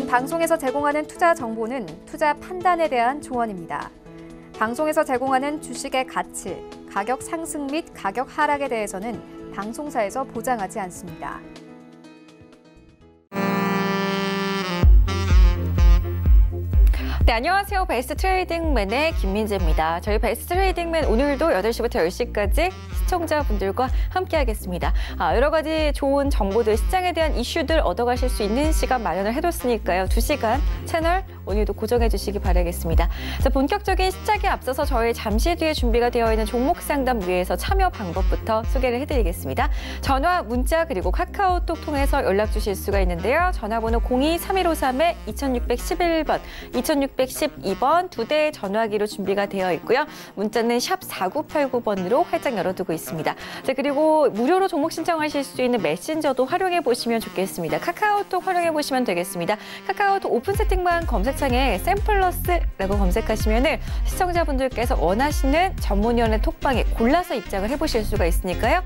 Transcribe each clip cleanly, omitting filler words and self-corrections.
방송에서 제공하는 투자 정보는 투자 판단에 대한 조언입니다. 방송에서 제공하는 주식의 가치, 가격 상승 및 가격 하락에 대해서는 방송사에서 보장하지 않습니다. 네, 안녕하세요. 베스트 트레이딩맨의 김민재입니다. 저희 베스트 트레이딩맨 오늘도 8시부터 10시까지 시청자분들과 함께하겠습니다. 여러 가지 좋은 정보들, 시장에 대한 이슈들 얻어가실 수 있는 시간 마련을 해뒀으니까요. 2시간 채널 오늘도 고정해 주시기 바라겠습니다. 자, 본격적인 시작에 앞서서 저희 잠시 뒤에 준비가 되어 있는 종목 상담 위에서 참여 방법부터 소개를 해드리겠습니다. 전화, 문자 그리고 카카오톡 통해서 연락 주실 수가 있는데요. 전화번호 02-3153-2611번, 2612번 두 대의 전화기로 준비가 되어 있고요. 문자는 샵 4989번으로 활짝 열어두고 있습니다. 자, 그리고 무료로 종목 신청하실 수 있는 메신저도 활용해 보시면 좋겠습니다. 카카오톡 활용해 보시면 되겠습니다. 카카오톡 오픈 채팅방 검색창에 샘플러스라고 검색하시면 시청자분들께서 원하시는 전문위원회 톡방에 골라서 입장을 해보실 수가 있으니까요.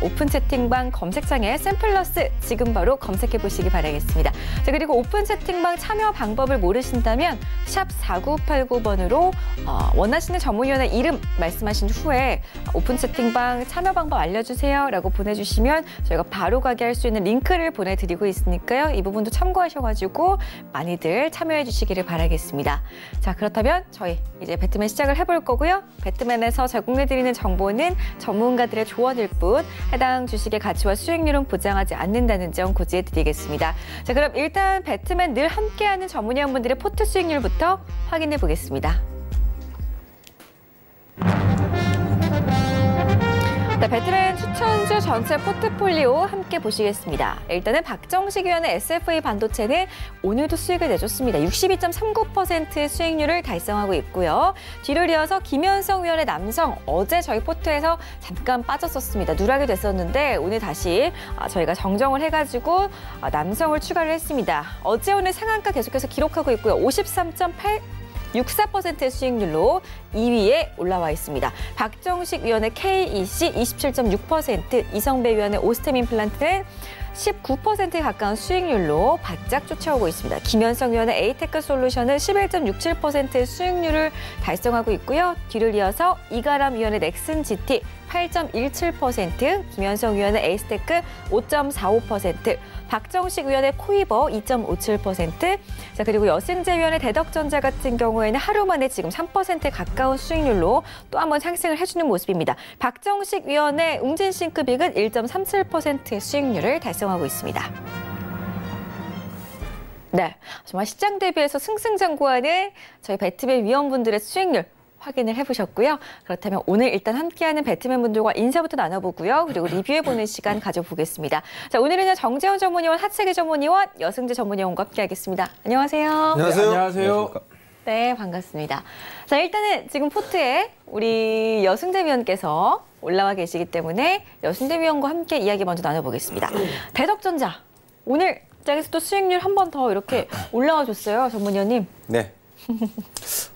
오픈 채팅방 검색창에 샘플러스 지금 바로 검색해 보시기 바라겠습니다. 자, 그리고 오픈 채팅방 참여 방법을 모르신다면 샵 4989번으로 원하시는 전문위원회 이름 말씀하신 후에 오픈 채팅방 참여 방법 알려주세요 라고 보내주시면 저희가 바로 가게 할 수 있는 링크를 보내드리고 있으니까요. 이 부분도 참고하셔가지고 많이들 참여해 주시기를 바라겠습니다. 자, 그렇다면 저희 이제 배트맨 시작을 해볼 거고요. 배트맨에서 제공해드리는 정보는 전문가들의 조언일 뿐 해당 주식의 가치와 수익률은 보장하지 않는다는 점 고지해드리겠습니다. 자, 그럼 일단 배트맨 늘 함께하는 전문위원분들의 포트 수익률부터 확인해 보겠습니다. 네, 배트맨 추천주 전체 포트폴리오 함께 보시겠습니다. 일단은 박정식 위원의 SFA 반도체는 오늘도 수익을 내줬습니다. 62.39% 수익률을 달성하고 있고요. 뒤를 이어서 김현성 위원의 남성, 어제 저희 포트에서 잠깐 빠졌었습니다. 누락이 됐었는데 오늘 다시 저희가 정정을 해가지고 남성을 추가를 했습니다. 어제 오늘 상한가 계속해서 기록하고 있고요. 63.64%의 수익률로 2위에 올라와 있습니다. 박정식 위원의 KEC 27.6%, 이성배 위원의 오스템 임플란트는 19%에 가까운 수익률로 바짝 쫓아오고 있습니다. 김현성 위원의 에이테크 솔루션은 11.67%의 수익률을 달성하고 있고요. 뒤를 이어서 이가람 위원의 넥슨 GT 8.17%, 김현성 위원의 에이스테크 5.45%, 박정식 위원의 코이버 2.57%, 자, 그리고 여승재 위원의 대덕전자 같은 경우에는 하루 만에 지금 3%에 가까운 수익률로 또 한번 상승을 해주는 모습입니다. 박정식 위원의 웅진싱크빅은 1.37%의 수익률을 달성하고 있습니다. 네, 정말 시장 대비해서 승승장구하는 저희 배트맨 위원분들의 수익률 확인을 해보셨고요. 그렇다면 오늘 일단 함께하는 배트맨 분들과 인사부터 나눠보고요. 그리고 리뷰해보는 시간 가져보겠습니다. 자, 오늘은요 정재훈 전문위원, 하채기 전문위원, 여승재 전문위원과 함께하겠습니다. 안녕하세요. 안녕하세요. 안녕하세요. 네, 반갑습니다. 자, 일단은 지금 포트에 우리 여승재 위원께서 올라와 계시기 때문에 여승재 위원과 함께 이야기 먼저 나눠보겠습니다. 대덕전자, 오늘 장에서 또 수익률 한 번 더 이렇게 올라와 줬어요, 전문위원님. 네.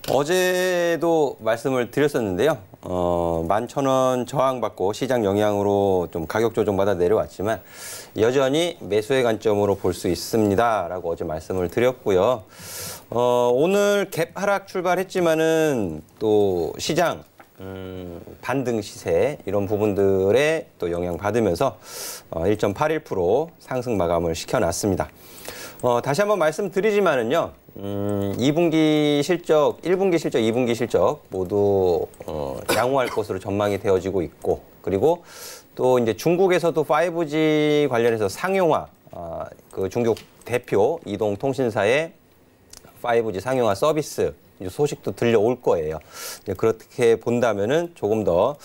어제도 말씀을 드렸었는데요. 11,000원 저항받고 시장 영향으로 좀 가격 조정받아 내려왔지만 여전히 매수의 관점으로 볼 수 있습니다라고 어제 말씀을 드렸고요. 오늘 갭 하락 출발했지만은 또 시장 반등 시세 이런 부분들에 또 영향 받으면서 1.81% 상승 마감을 시켜놨습니다. 다시 한번 말씀드리지만은요. 2분기 실적, 1분기 실적, 2분기 실적 모두 양호할 것으로 전망이 되어지고 있고, 그리고 또 이제 중국에서도 5G 관련해서 상용화, 그 중국 대표 이동통신사의 5G 상용화 서비스 소식도 들려올 거예요. 그렇게 본다면은 조금 더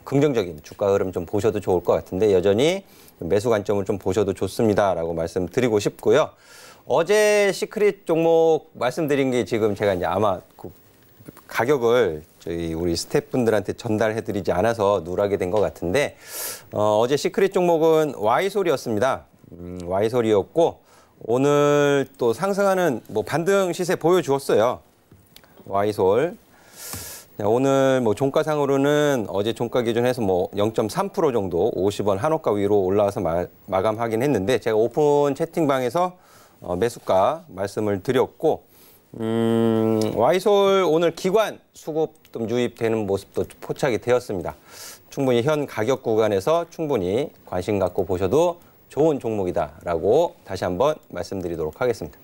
긍정적인 주가 흐름 좀 보셔도 좋을 것 같은데 여전히 매수 관점을 좀 보셔도 좋습니다라고 말씀드리고 싶고요. 어제 시크릿 종목 말씀드린 게 지금 제가 이제 아마 그 가격을 저희 우리 스태프분들한테 전달해드리지 않아서 누락이 된 것 같은데 어제 시크릿 종목은 Y솔이었습니다. Y솔이었고 오늘 또 상승하는 뭐 반등 시세 보여주었어요. Y솔. 오늘 뭐 종가상으로는 어제 종가 기준에서 뭐 0.3% 정도 50원 한호가 위로 올라와서 마감하긴 했는데 제가 오픈 채팅방에서 매수가 말씀을 드렸고 와이솔 오늘 기관 수급 좀 유입되는 모습도 포착이 되었습니다. 충분히 현 가격 구간에서 충분히 관심 갖고 보셔도 좋은 종목이다라고 다시 한번 말씀드리도록 하겠습니다.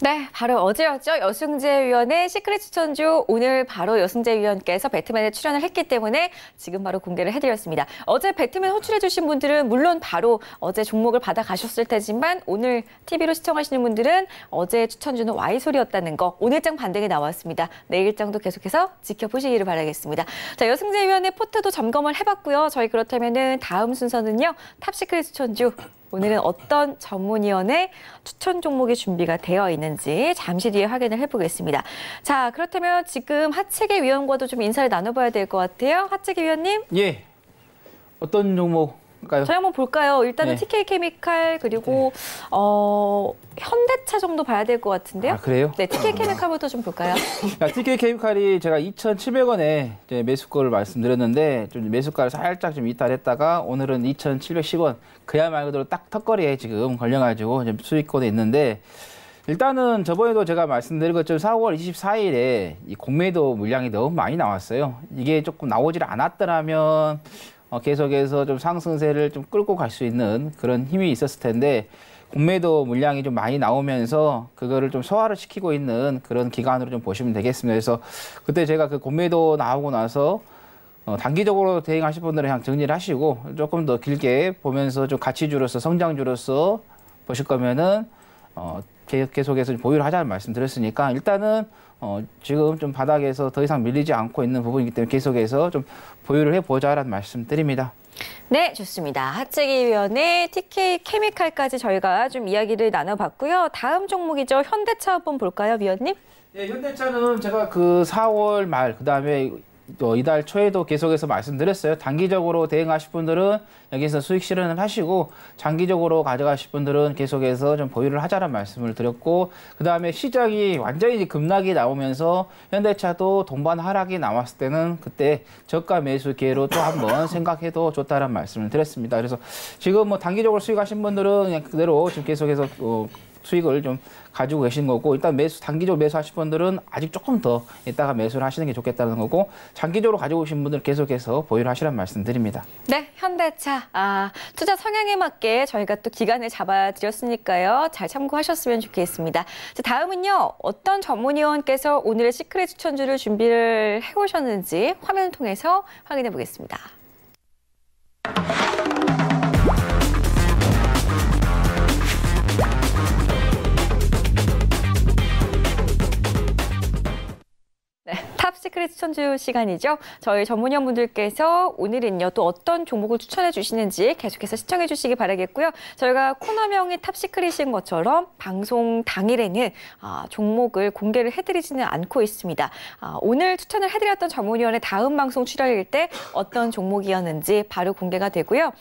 네, 바로 어제였죠. 여승재 위원의 시크릿 추천주. 오늘 바로 여승재 위원께서 배트맨에 출연을 했기 때문에 지금 바로 공개를 해드렸습니다. 어제 배트맨 호출해주신 분들은 물론 바로 어제 종목을 받아가셨을 테지만 오늘 TV로 시청하시는 분들은 어제 추천주는 Y솔이었다는 거 오늘장 반등이 나왔습니다. 내일장도 계속해서 지켜보시기를 바라겠습니다. 자, 여승재 위원의 포트도 점검을 해봤고요. 저희 그렇다면은 다음 순서는요. 탑시크릿 추천주. 오늘은 어떤 전문위원의 추천 종목이 준비가 되어 있는지 잠시 뒤에 확인을 해보겠습니다. 자, 그렇다면 지금 하채기 위원과도 좀 인사를 나눠봐야 될 것 같아요. 하채기 위원님. 예. 어떤 종목일까요? 저희 한번 볼까요? 일단은 네. TK케미칼 그리고 현대차 정도 봐야 될 것 같은데요. 아, 그래요? 네, TK케미칼부터 좀 볼까요? TK케미칼이 제가 2,700원에 매수가를 말씀드렸는데 좀 매수가를 살짝 좀 이탈했다가 오늘은 2,710원 그야말로 딱 턱걸이에 지금 걸려가지고 지금 수익권에 있는데 일단은 저번에도 제가 말씀드린 것처럼 4월 24일에 이 공매도 물량이 너무 많이 나왔어요. 이게 조금 나오질 않았더라면 계속해서 좀 상승세를 좀 끌고 갈 수 있는 그런 힘이 있었을 텐데 공매도 물량이 좀 많이 나오면서 그거를 좀 소화를 시키고 있는 그런 기간으로 좀 보시면 되겠습니다. 그래서 그때 제가 그 공매도 나오고 나서 단기적으로 대응하실 분들은 그냥 정리를 하시고 조금 더 길게 보면서 좀 가치주로서 성장주로서 보실 거면은 계속해서 보유를 하자는 말씀드렸으니까 일단은 지금 좀 바닥에서 더 이상 밀리지 않고 있는 부분이기 때문에 계속해서 좀 보유를 해보자라는 말씀드립니다. 네, 좋습니다. 하채기 위원의 TK케미칼까지 저희가 좀 이야기를 나눠봤고요. 다음 종목이죠. 현대차 한번 볼까요, 위원님? 네, 현대차는 제가 그 4월 말 그다음에 이달 초에도 계속해서 말씀드렸어요. 단기적으로 대응하실 분들은 여기서 수익 실현을 하시고 장기적으로 가져가실 분들은 계속해서 좀 보유를 하자는 말씀을 드렸고 그다음에 시장이 완전히 급락이 나오면서 현대차도 동반 하락이 나왔을 때는 그때 저가 매수 기회로 또 한번 생각해도 좋다는 말씀을 드렸습니다. 그래서 지금 뭐 단기적으로 수익하신 분들은 그냥 그대로 지금 계속해서 수익을 좀 가지고 계신 거고 일단 단기적으로 매수하실 분들은 아직 조금 더 이따가 매수를 하시는 게 좋겠다는 거고 장기적으로 가지고 오신 분들은 계속해서 보유를 하시라는 말씀드립니다. 네, 현대차. 투자 성향에 맞게 저희가 또 기간을 잡아드렸으니까요. 잘 참고하셨으면 좋겠습니다. 자, 다음은요. 어떤 전문위원께서 오늘의 시크릿 추천주를 준비를 해오셨는지 화면을 통해서 확인해 보겠습니다. 네, 탑시크릿 추천주 시간이죠. 저희 전문위원분들께서 오늘은요 또 어떤 종목을 추천해 주시는지 계속해서 시청해 주시기 바라겠고요. 저희가 코너명이 탑시크릿인 것처럼 방송 당일에는 종목을 공개를 해드리지는 않고 있습니다. 오늘 추천을 해드렸던 전문위원의 다음 방송 출연일 때 어떤 종목이었는지 바로 공개가 되고요.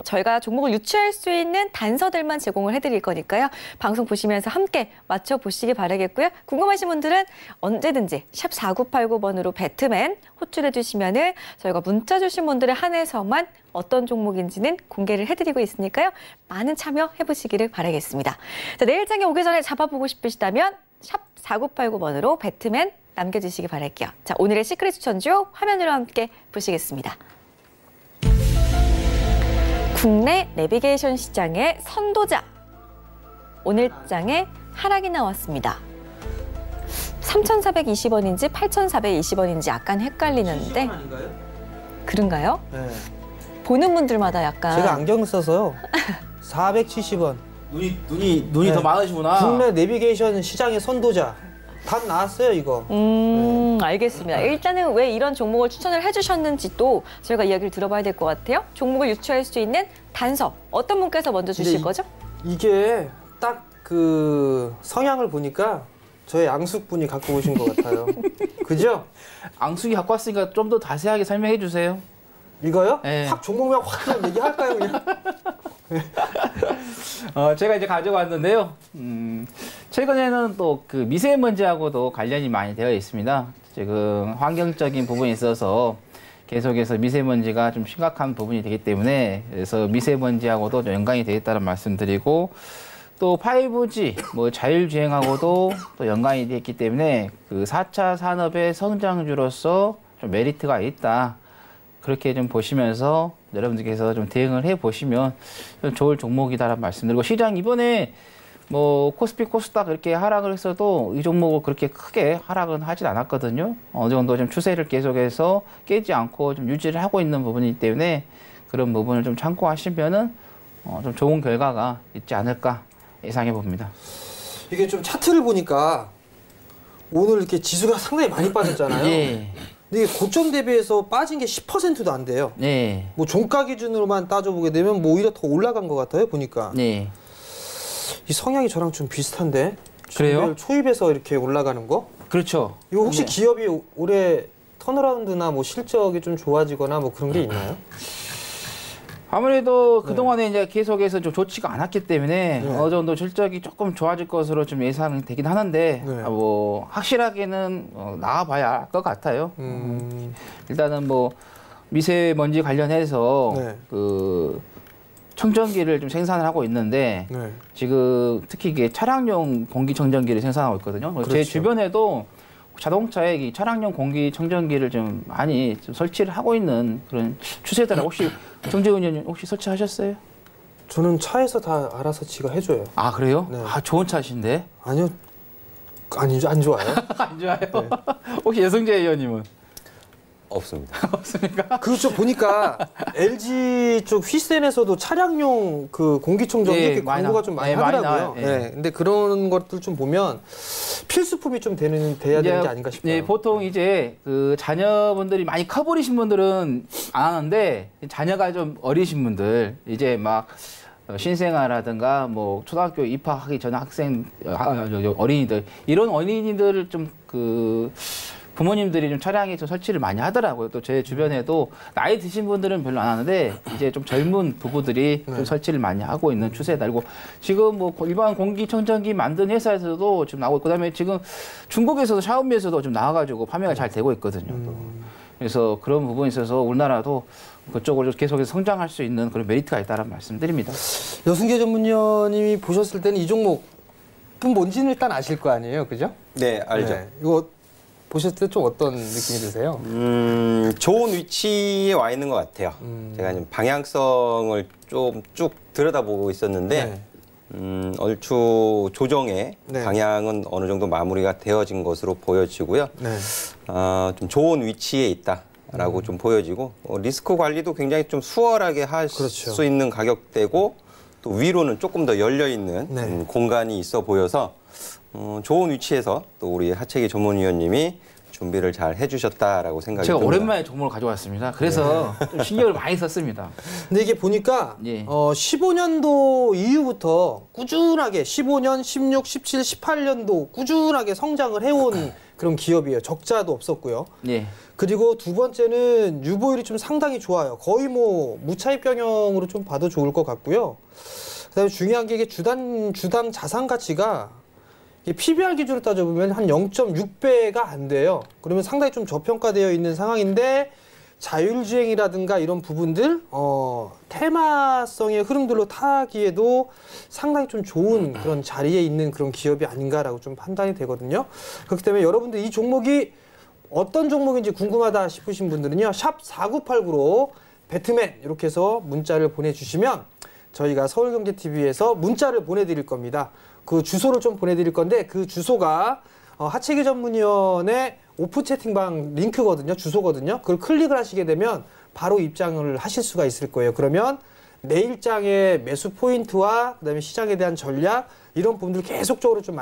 저희가 종목을 유추할 수 있는 단서들만 제공을 해드릴 거니까요. 방송 보시면서 함께 맞춰보시기 바라겠고요. 궁금하신 분들은 언제든지 샵 4989번으로 배트맨 호출해 주시면은 저희가 문자 주신 분들에 한해서만 어떤 종목인지는 공개를 해드리고 있으니까요. 많은 참여해 보시기를 바라겠습니다. 자, 내일장에 오기 전에 잡아보고 싶으시다면 샵 4989번으로 배트맨 남겨주시기 바랄게요. 자, 오늘의 시크릿 추천주 화면으로 함께 보시겠습니다. 국내 내비게이션 시장의 선도자. 오늘 장에 하락이 나왔습니다. 3,420원인지 8,420원인지 약간 헷갈리는데 그런가요? 네. 보는 분들마다 약간 제가 안경 써서요. 470원. 눈이 네. 더 많으시구나. 국내 내비게이션 시장의 선도자. 답 나왔어요, 이거. 알겠습니다. 일단은 왜 이런 종목을 추천을 해주셨는지 또 저희가 이야기를 들어봐야 될 것 같아요. 종목을 유추할 수 있는 단서 어떤 분께서 먼저 주실 거죠? 이게 딱 그 성향을 보니까 저의 양숙분이 갖고 오신 것 같아요. 그죠? 앙숙이 갖고 왔으니까 좀 더 자세하게 설명해 주세요. 이거요? 네. 확 종목명 확 그냥 얘기할까요, 그냥? 제가 이제 가져왔는데요. 최근에는 또 그 미세먼지하고도 관련이 많이 되어 있습니다. 지금 환경적인 부분에 있어서 계속해서 미세먼지가 좀 심각한 부분이 되기 때문에 그래서 미세먼지하고도 좀 연관이 되어 있다는 말씀드리고 또 5G, 뭐 자율주행하고도 또 연관이 되어 있기 때문에 그 4차 산업의 성장주로서 좀 메리트가 있다. 그렇게 좀 보시면서 여러분들께서 좀 대응을 해 보시면 좀 좋을 종목이다라는 말씀드리고, 시장 이번에 뭐 코스피 코스닥 이렇게 하락을 했어도 이 종목을 그렇게 크게 하락은 하진 않았거든요. 어느 정도 좀 추세를 계속해서 깨지 않고 좀 유지를 하고 있는 부분이기 때문에 그런 부분을 좀 참고하시면은 좀 좋은 결과가 있지 않을까 예상해 봅니다. 이게 좀 차트를 보니까 오늘 이렇게 지수가 상당히 많이 빠졌잖아요. 예. 근데 이게 고점 대비해서 빠진 게 10%도 안 돼요. 네. 뭐 종가 기준으로만 따져보게 되면 뭐 오히려 더 올라간 것 같아요, 보니까. 네. 이 성향이 저랑 좀 비슷한데. 그래요? 초입에서 이렇게 올라가는 거? 그렇죠. 이거 혹시 네. 기업이 올해 턴어라운드나 뭐 실적이 좀 좋아지거나 뭐 그런 게 있나요? 아무래도 그동안에 이제 계속해서 좀 좋지가 않았기 때문에 네. 어느 정도 실적이 조금 좋아질 것으로 좀 예상이 되긴 하는데 네. 뭐 확실하게는 나와봐야 알 것 같아요. 일단은 뭐 미세먼지 관련해서 네. 그 청정기를 좀 생산을 하고 있는데 네. 지금 특히 이게 차량용 공기청정기를 생산하고 있거든요. 제 그렇죠. 주변에도 자동차에 이 차량용 공기청정기를 좀 많이 좀 설치를 하고 있는 그런 추세더라고요. 혹시 정재훈 의원님 혹시 설치하셨어요? 저는 차에서 다 알아서 지가 해줘요. 아 그래요? 네. 아 좋은 차신데? 아니요. 아니죠, 안 좋아요. 안 좋아요. 혹시 여성재 의원님은 없습니다. 없습니까? 그렇죠. 보니까 LG 쪽 휘센에서도 차량용 그 공기청정기 예, 이렇게 많이 광고가 나- 좀 많이 예, 많이 하더라고요. 나와요. 예. 네. 근데 그런 것들 좀 보면 필수품이 좀 돼야 되는 게 아닌가 싶어요. 예, 보통 이제 그 자녀분들이 많이 커버리신 분들은 안 하는데 자녀가 좀 어리신 분들 이제 막 신생아라든가 뭐 초등학교 입학하기 전 학생 어린이들 이런 어린이들을 좀 그 부모님들이 좀 차량에 좀 설치를 많이 하더라고요. 또 제 주변에도 나이 드신 분들은 별로 안 하는데 이제 좀 젊은 부부들이 좀 설치를 많이 하고 있는 추세다. 그리고 지금 뭐 일반 공기청정기 만든 회사에서도 지금 나오고 있고, 그다음에 지금 중국에서도 샤오미에서도 좀 나와가지고 판매가 잘 되고 있거든요. 또. 그래서 그런 부분에 있어서 우리나라도 그쪽으로 계속해서 성장할 수 있는 그런 메리트가 있다는 말씀드립니다. 여승계 전문위원님이 보셨을 때는 이 종목은 뭔지는 일단 아실 거 아니에요, 그죠? 네, 알죠. 네. 이거 보셨을 때 좀 어떤 느낌이 드세요? 좋은 위치에 와 있는 것 같아요. 제가 이제 방향성을 좀 쭉 들여다보고 있었는데, 얼추 조정의 네. 방향은 어느 정도 마무리가 되어진 것으로 보여지고요. 네. 좀 좋은 위치에 있다라고 좀 보여지고, 리스크 관리도 굉장히 좀 수월하게 할 수 그렇죠. 있는 가격대고, 또 위로는 조금 더 열려 있는 네. 공간이 있어 보여서 좋은 위치에서 또 우리 하채기 전문위원님이 준비를 잘 해주셨다라고 생각이 제가 듭니다. 오랜만에 종목을 가져왔습니다. 그래서 좀 신경을 많이 썼습니다. 근데 이게 보니까 예. 15년도 이후부터 꾸준하게 15년, 16, 17, 18년도 꾸준하게 성장을 해온 그런 기업이에요. 적자도 없었고요. 예. 그리고 두 번째는 유보율이 좀 상당히 좋아요. 거의 뭐 무차입 경영으로 좀 봐도 좋을 것 같고요. 그다음에 중요한 게 이게 주당 자산 가치가 이게 PBR 기준으로 따져보면 한 0.6배가 안 돼요. 그러면 상당히 좀 저평가되어 있는 상황인데 자율주행이라든가 이런 부분들 테마성의 흐름들로 타기에도 상당히 좀 좋은 그런 자리에 있는 그런 기업이 아닌가라고 좀 판단이 되거든요. 그렇기 때문에 여러분들 이 종목이 어떤 종목인지 궁금하다 싶으신 분들은요. 샵 4989로 배트맨 이렇게 해서 문자를 보내주시면 저희가 서울경제TV에서 문자를 보내드릴 겁니다. 그 주소를 좀 보내드릴 건데 그 주소가 하채기 전문위원의 오프 채팅방 링크거든요. 주소거든요. 그걸 클릭을 하시게 되면 바로 입장을 하실 수가 있을 거예요. 그러면 내일장의 매수 포인트와 그다음에 시장에 대한 전략 이런 부분들 계속적으로 좀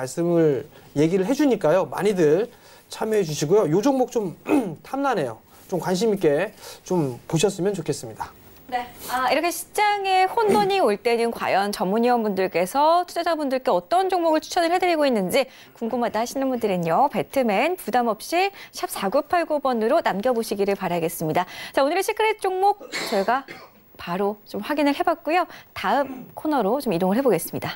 얘기를 해주니까요. 많이들 참여해 주시고요. 요 종목 좀 탐나네요. 좀 관심 있게 좀 보셨으면 좋겠습니다. 네. 이렇게 시장에 혼돈이 올 때는 과연 전문위원분들께서 투자자분들께 어떤 종목을 추천을 해드리고 있는지 궁금하다 하시는 분들은요. 배트맨 부담 없이 샵 4989번으로 남겨보시기를 바라겠습니다. 자, 오늘의 시크릿 종목 저희가 바로 좀 확인을 해봤고요. 다음 코너로 좀 이동을 해보겠습니다.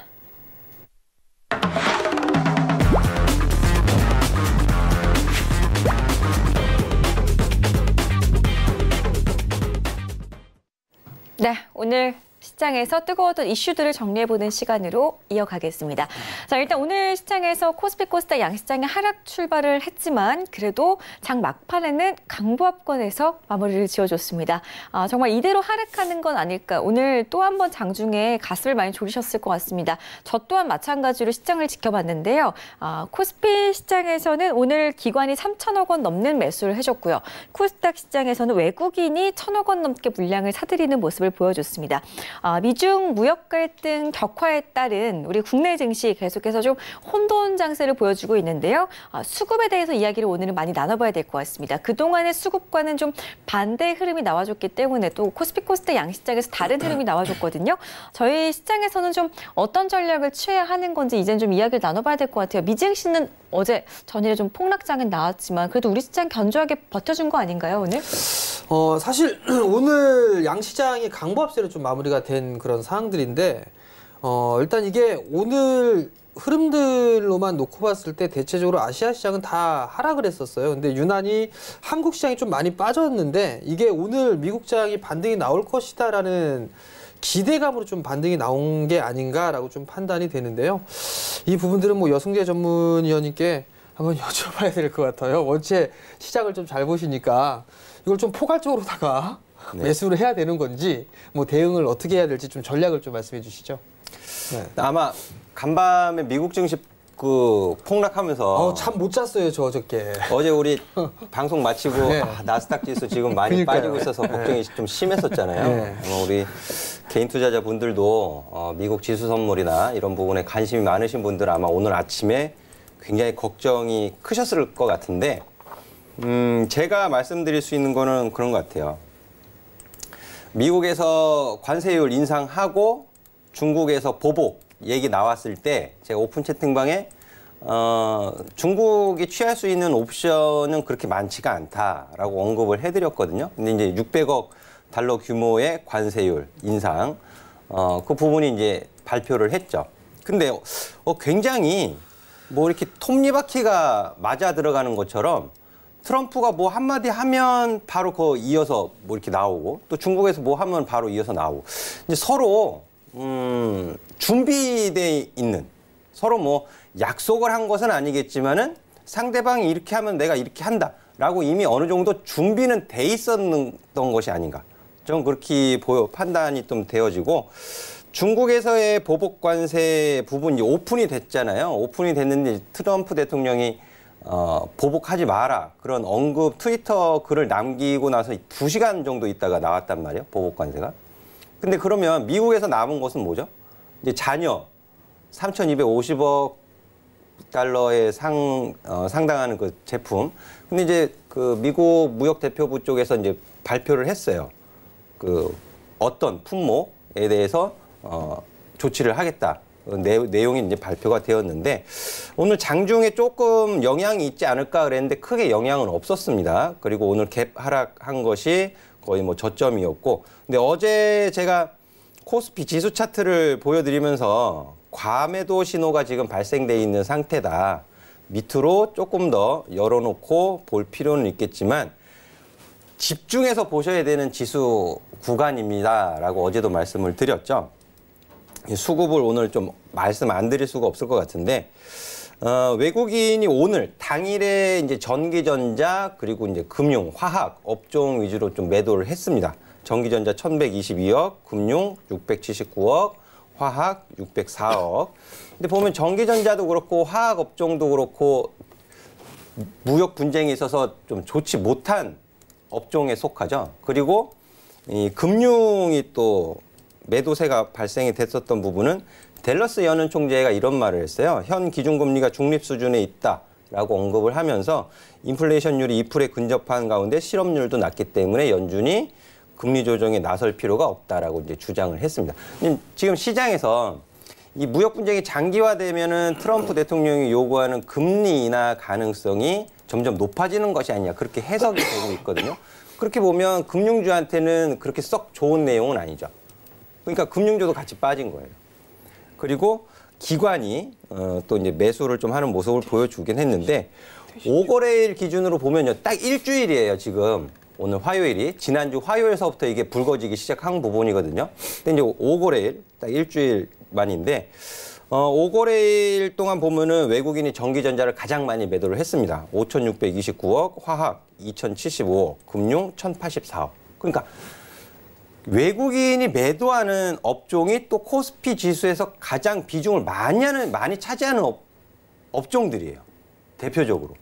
네, 오늘 시장에서 뜨거웠던 이슈들을 정리해보는 시간으로 이어가겠습니다. 자, 일단 오늘 시장에서 코스피 코스닥 양시장이 하락 출발을 했지만 그래도 장 막판에는 강보합권에서 마무리를 지어줬습니다. 정말 이대로 하락하는 건 아닐까. 오늘 또 한 번 장중에 가슴을 많이 졸이셨을 것 같습니다. 저 또한 마찬가지로 시장을 지켜봤는데요. 코스피 시장에서는 오늘 기관이 3천억 원 넘는 매수를 해줬고요. 코스닥 시장에서는 외국인이 1,000억 원 넘게 물량을 사들이는 모습을 보여줬습니다. 미중 무역 갈등 격화에 따른 우리 국내 증시 계속해서 좀 혼돈 장세를 보여주고 있는데요. 수급에 대해서 이야기를 오늘은 많이 나눠봐야 될 것 같습니다. 그동안의 수급과는 좀 반대 흐름이 나와줬기 때문에 또 코스피 코스닥 양시장에서 다른 흐름이 나와줬거든요. 저희 시장에서는 좀 어떤 전략을 취해야 하는 건지 이제는 좀 이야기를 나눠봐야 될 것 같아요. 미증시는 어제 전일에 좀 폭락장은 나왔지만 그래도 우리 시장 견조하게 버텨준 거 아닌가요, 오늘? 사실 오늘 양시장이 강보합세로 좀 마무리가 된 그런 상황들인데 일단 이게 오늘 흐름들로만 놓고 봤을 때 대체적으로 아시아 시장은 다 하락을 했었어요. 근데 유난히 한국 시장이 좀 많이 빠졌는데 이게 오늘 미국 장이 반등이 나올 것이다라는 기대감으로 좀 반등이 나온 게 아닌가라고 좀 판단이 되는데요. 이 부분들은 뭐 여승재 전문위원님께 한번 여쭤봐야 될 것 같아요. 원체 시장을 좀 잘 보시니까 이걸 좀 포괄적으로다가 매수를 해야 되는 건지 뭐 대응을 어떻게 해야 될지 좀 전략을 좀 말씀해 주시죠. 네. 아마 간밤에 미국 증시 그 폭락하면서 참 못 잤어요, 저 어저께. 어제 우리 방송 마치고 네. 나스닥 지수 지금 많이 그러니까요. 빠지고 있어서 걱정이 좀 심했었잖아요. 네. 우리 개인 투자자 분들도 미국 지수 선물이나 이런 부분에 관심이 많으신 분들 아마 오늘 아침에 굉장히 걱정이 크셨을 것 같은데 제가 말씀드릴 수 있는 거는 그런 것 같아요. 미국에서 관세율 인상하고 중국에서 보복 얘기 나왔을 때 제가 오픈 채팅방에 중국이 취할 수 있는 옵션은 그렇게 많지가 않다라고 언급을 해드렸거든요. 근데 이제 600억 달러 규모의 관세율 인상 그 부분이 이제 발표를 했죠. 근데 굉장히 뭐 이렇게 톱니바퀴가 맞아 들어가는 것처럼 트럼프가 뭐 한마디 하면 바로 그 이어서 뭐 이렇게 나오고 또 중국에서 뭐 하면 바로 이어서 나오고 이제 서로 준비돼 있는 서로 뭐 약속을 한 것은 아니겠지만은 상대방이 이렇게 하면 내가 이렇게 한다라고 이미 어느 정도 준비는 돼 있었던 것이 아닌가. 좀 그렇게 판단이 좀 되어지고 중국에서의 보복 관세 부분이 오픈이 됐잖아요. 오픈이 됐는데 트럼프 대통령이 보복하지 마라 그런 언급 트위터 글을 남기고 나서 2시간 정도 있다가 나왔단 말이에요. 보복 관세가. 근데 그러면 미국에서 남은 것은 뭐죠? 이제 잔여 3,250억 달러에 상당하는 그 제품. 근데 이제 그 미국 무역 대표부 쪽에서 이제 발표를 했어요. 그 어떤 품목에 대해서 조치를 하겠다. 내용이 이제 발표가 되었는데 오늘 장중에 조금 영향이 있지 않을까 그랬는데 크게 영향은 없었습니다. 그리고 오늘 갭 하락한 것이 거의 뭐 저점이었고 근데 어제 제가 코스피 지수 차트를 보여드리면서 과매도 신호가 지금 발생돼 있는 상태다. 밑으로 조금 더 열어놓고 볼 필요는 있겠지만 집중해서 보셔야 되는 지수 구간입니다라고 어제도 말씀을 드렸죠. 수급을 오늘 좀 말씀 안 드릴 수가 없을 것 같은데 외국인이 오늘 당일에 이제 전기전자 그리고 이제 금융, 화학 업종 위주로 좀 매도를 했습니다. 전기전자 1,122억, 금융 679억, 화학 604억. 근데 보면 전기전자도 그렇고 화학 업종도 그렇고 무역 분쟁이 있어서 좀 좋지 못한 업종에 속하죠. 그리고 이 금융이 또 매도세가 발생이 됐었던 부분은 댈러스 연은 총재가 이런 말을 했어요. 현 기준금리가 중립 수준에 있다라고 언급을 하면서 인플레이션율이 2%에 근접한 가운데 실업률도 낮기 때문에 연준이 금리 조정에 나설 필요가 없다라고 이제 주장을 했습니다. 지금 시장에서 이 무역 분쟁이 장기화되면은 트럼프 대통령이 요구하는 금리 인하 가능성이 점점 높아지는 것이 아니냐 그렇게 해석이 되고 있거든요. 그렇게 보면 금융주한테는 그렇게 썩 좋은 내용은 아니죠. 그러니까 금융주도 같이 빠진 거예요. 그리고 기관이 또 이제 매수를 좀 하는 모습을 보여주긴 했는데 5거래일 기준으로 보면요. 딱 일주일이에요, 지금. 오늘 화요일이 지난주 화요일서부터 이게 불거지기 시작한 부분이거든요. 근데 이제 5거래일 딱 일주일 만인데 5거래일 동안 보면은 외국인이 전기전자를 가장 많이 매도를 했습니다. 5,629억, 화학 2,075억, 금융 1,084억. 그러니까 외국인이 매도하는 업종이 또 코스피 지수에서 가장 비중을 많이 차지하는 업종들이에요. 대표적으로.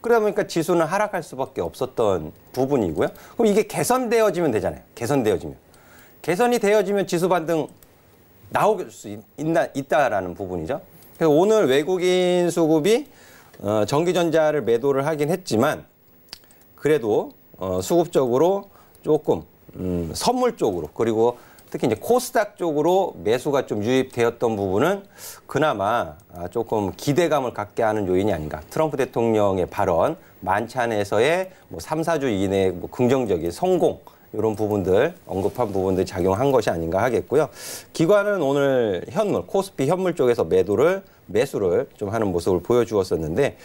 그러다 보니까 지수는 하락할 수밖에 없었던 부분이고요. 그럼 이게 개선되어지면 되잖아요. 개선이 되어지면 지수 반등 나올 수 있다라는 부분이죠. 그래서 오늘 외국인 수급이 전기전자를 매도를 하긴 했지만 그래도 수급적으로 조금 선물 쪽으로 그리고 특히 이제 코스닥 쪽으로 매수가 좀 유입되었던 부분은 그나마 조금 기대감을 갖게 하는 요인이 아닌가. 트럼프 대통령의 발언, 만찬에서의 뭐 3, 4주 이내 뭐 긍정적인 성공 이런 부분들 언급한 부분들 작용한 것이 아닌가 하겠고요. 기관은 오늘 현물, 코스피 현물 쪽에서 매수를 좀 하는 모습을 보여주었었는데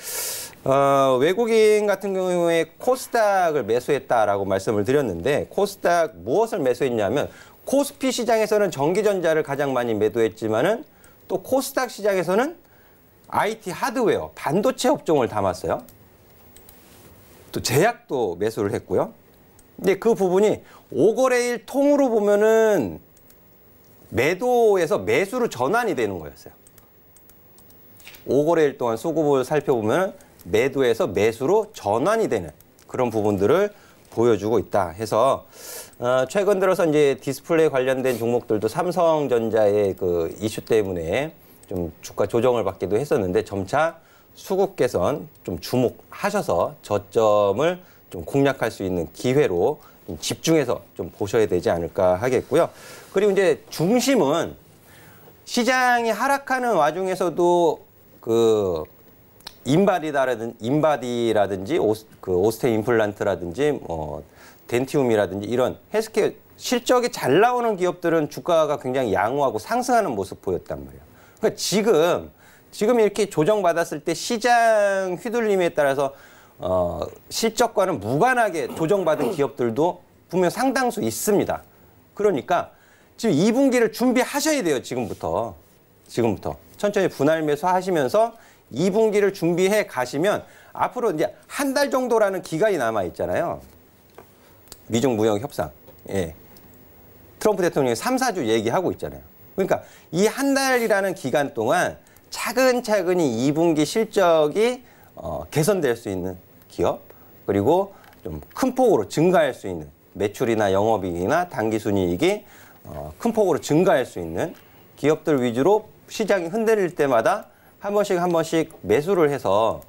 외국인 같은 경우에 코스닥을 매수했다라고 말씀을 드렸는데 코스닥 무엇을 매수했냐면 코스피 시장에서는 전기전자를 가장 많이 매도했지만은 또 코스닥 시장에서는 IT 하드웨어, 반도체 업종을 담았어요. 또 제약도 매수를 했고요. 근데 그 부분이 5거래일 통으로 보면은 매도에서 매수로 전환이 되는 거였어요. 5거래일 동안 수급을 살펴보면 매도에서 매수로 전환이 되는 그런 부분들을 보여주고 있다 해서 최근 들어서 이제 디스플레이 관련된 종목들도 삼성전자의 그 이슈 때문에 좀 주가 조정을 받기도 했었는데 점차 수급 개선 좀 주목하셔서 저점을 좀 공략할 수 있는 기회로 좀 집중해서 좀 보셔야 되지 않을까 하겠고요. 그리고 이제 중심은 시장이 하락하는 와중에서도 그 인바디라든지 오스테 임플란트라든지 덴티움이라든지 이런 헬스케어 실적이 잘 나오는 기업들은 주가가 굉장히 양호하고 상승하는 모습 보였단 말이에요. 그러니까 지금 이렇게 조정받았을 때 시장 휘둘림에 따라서 실적과는 무관하게 조정받은 기업들도 분명 상당수 있습니다. 그러니까 지금 2분기를 준비하셔야 돼요. 지금부터 천천히 분할 매수하시면서 2분기를 준비해 가시면 앞으로 이제 한 달 정도라는 기간이 남아 있잖아요. 미중 무역 협상. 예. 트럼프 대통령이 3, 4주 얘기하고 있잖아요. 그러니까 이 한 달이라는 기간 동안 차근차근히 2분기 실적이 개선될 수 있는 기업 그리고 좀 큰 폭으로 증가할 수 있는 매출이나 영업이익이나 단기순이익이 큰 폭으로 증가할 수 있는 기업들 위주로 시장이 흔들릴 때마다 한 번씩 매수를 해서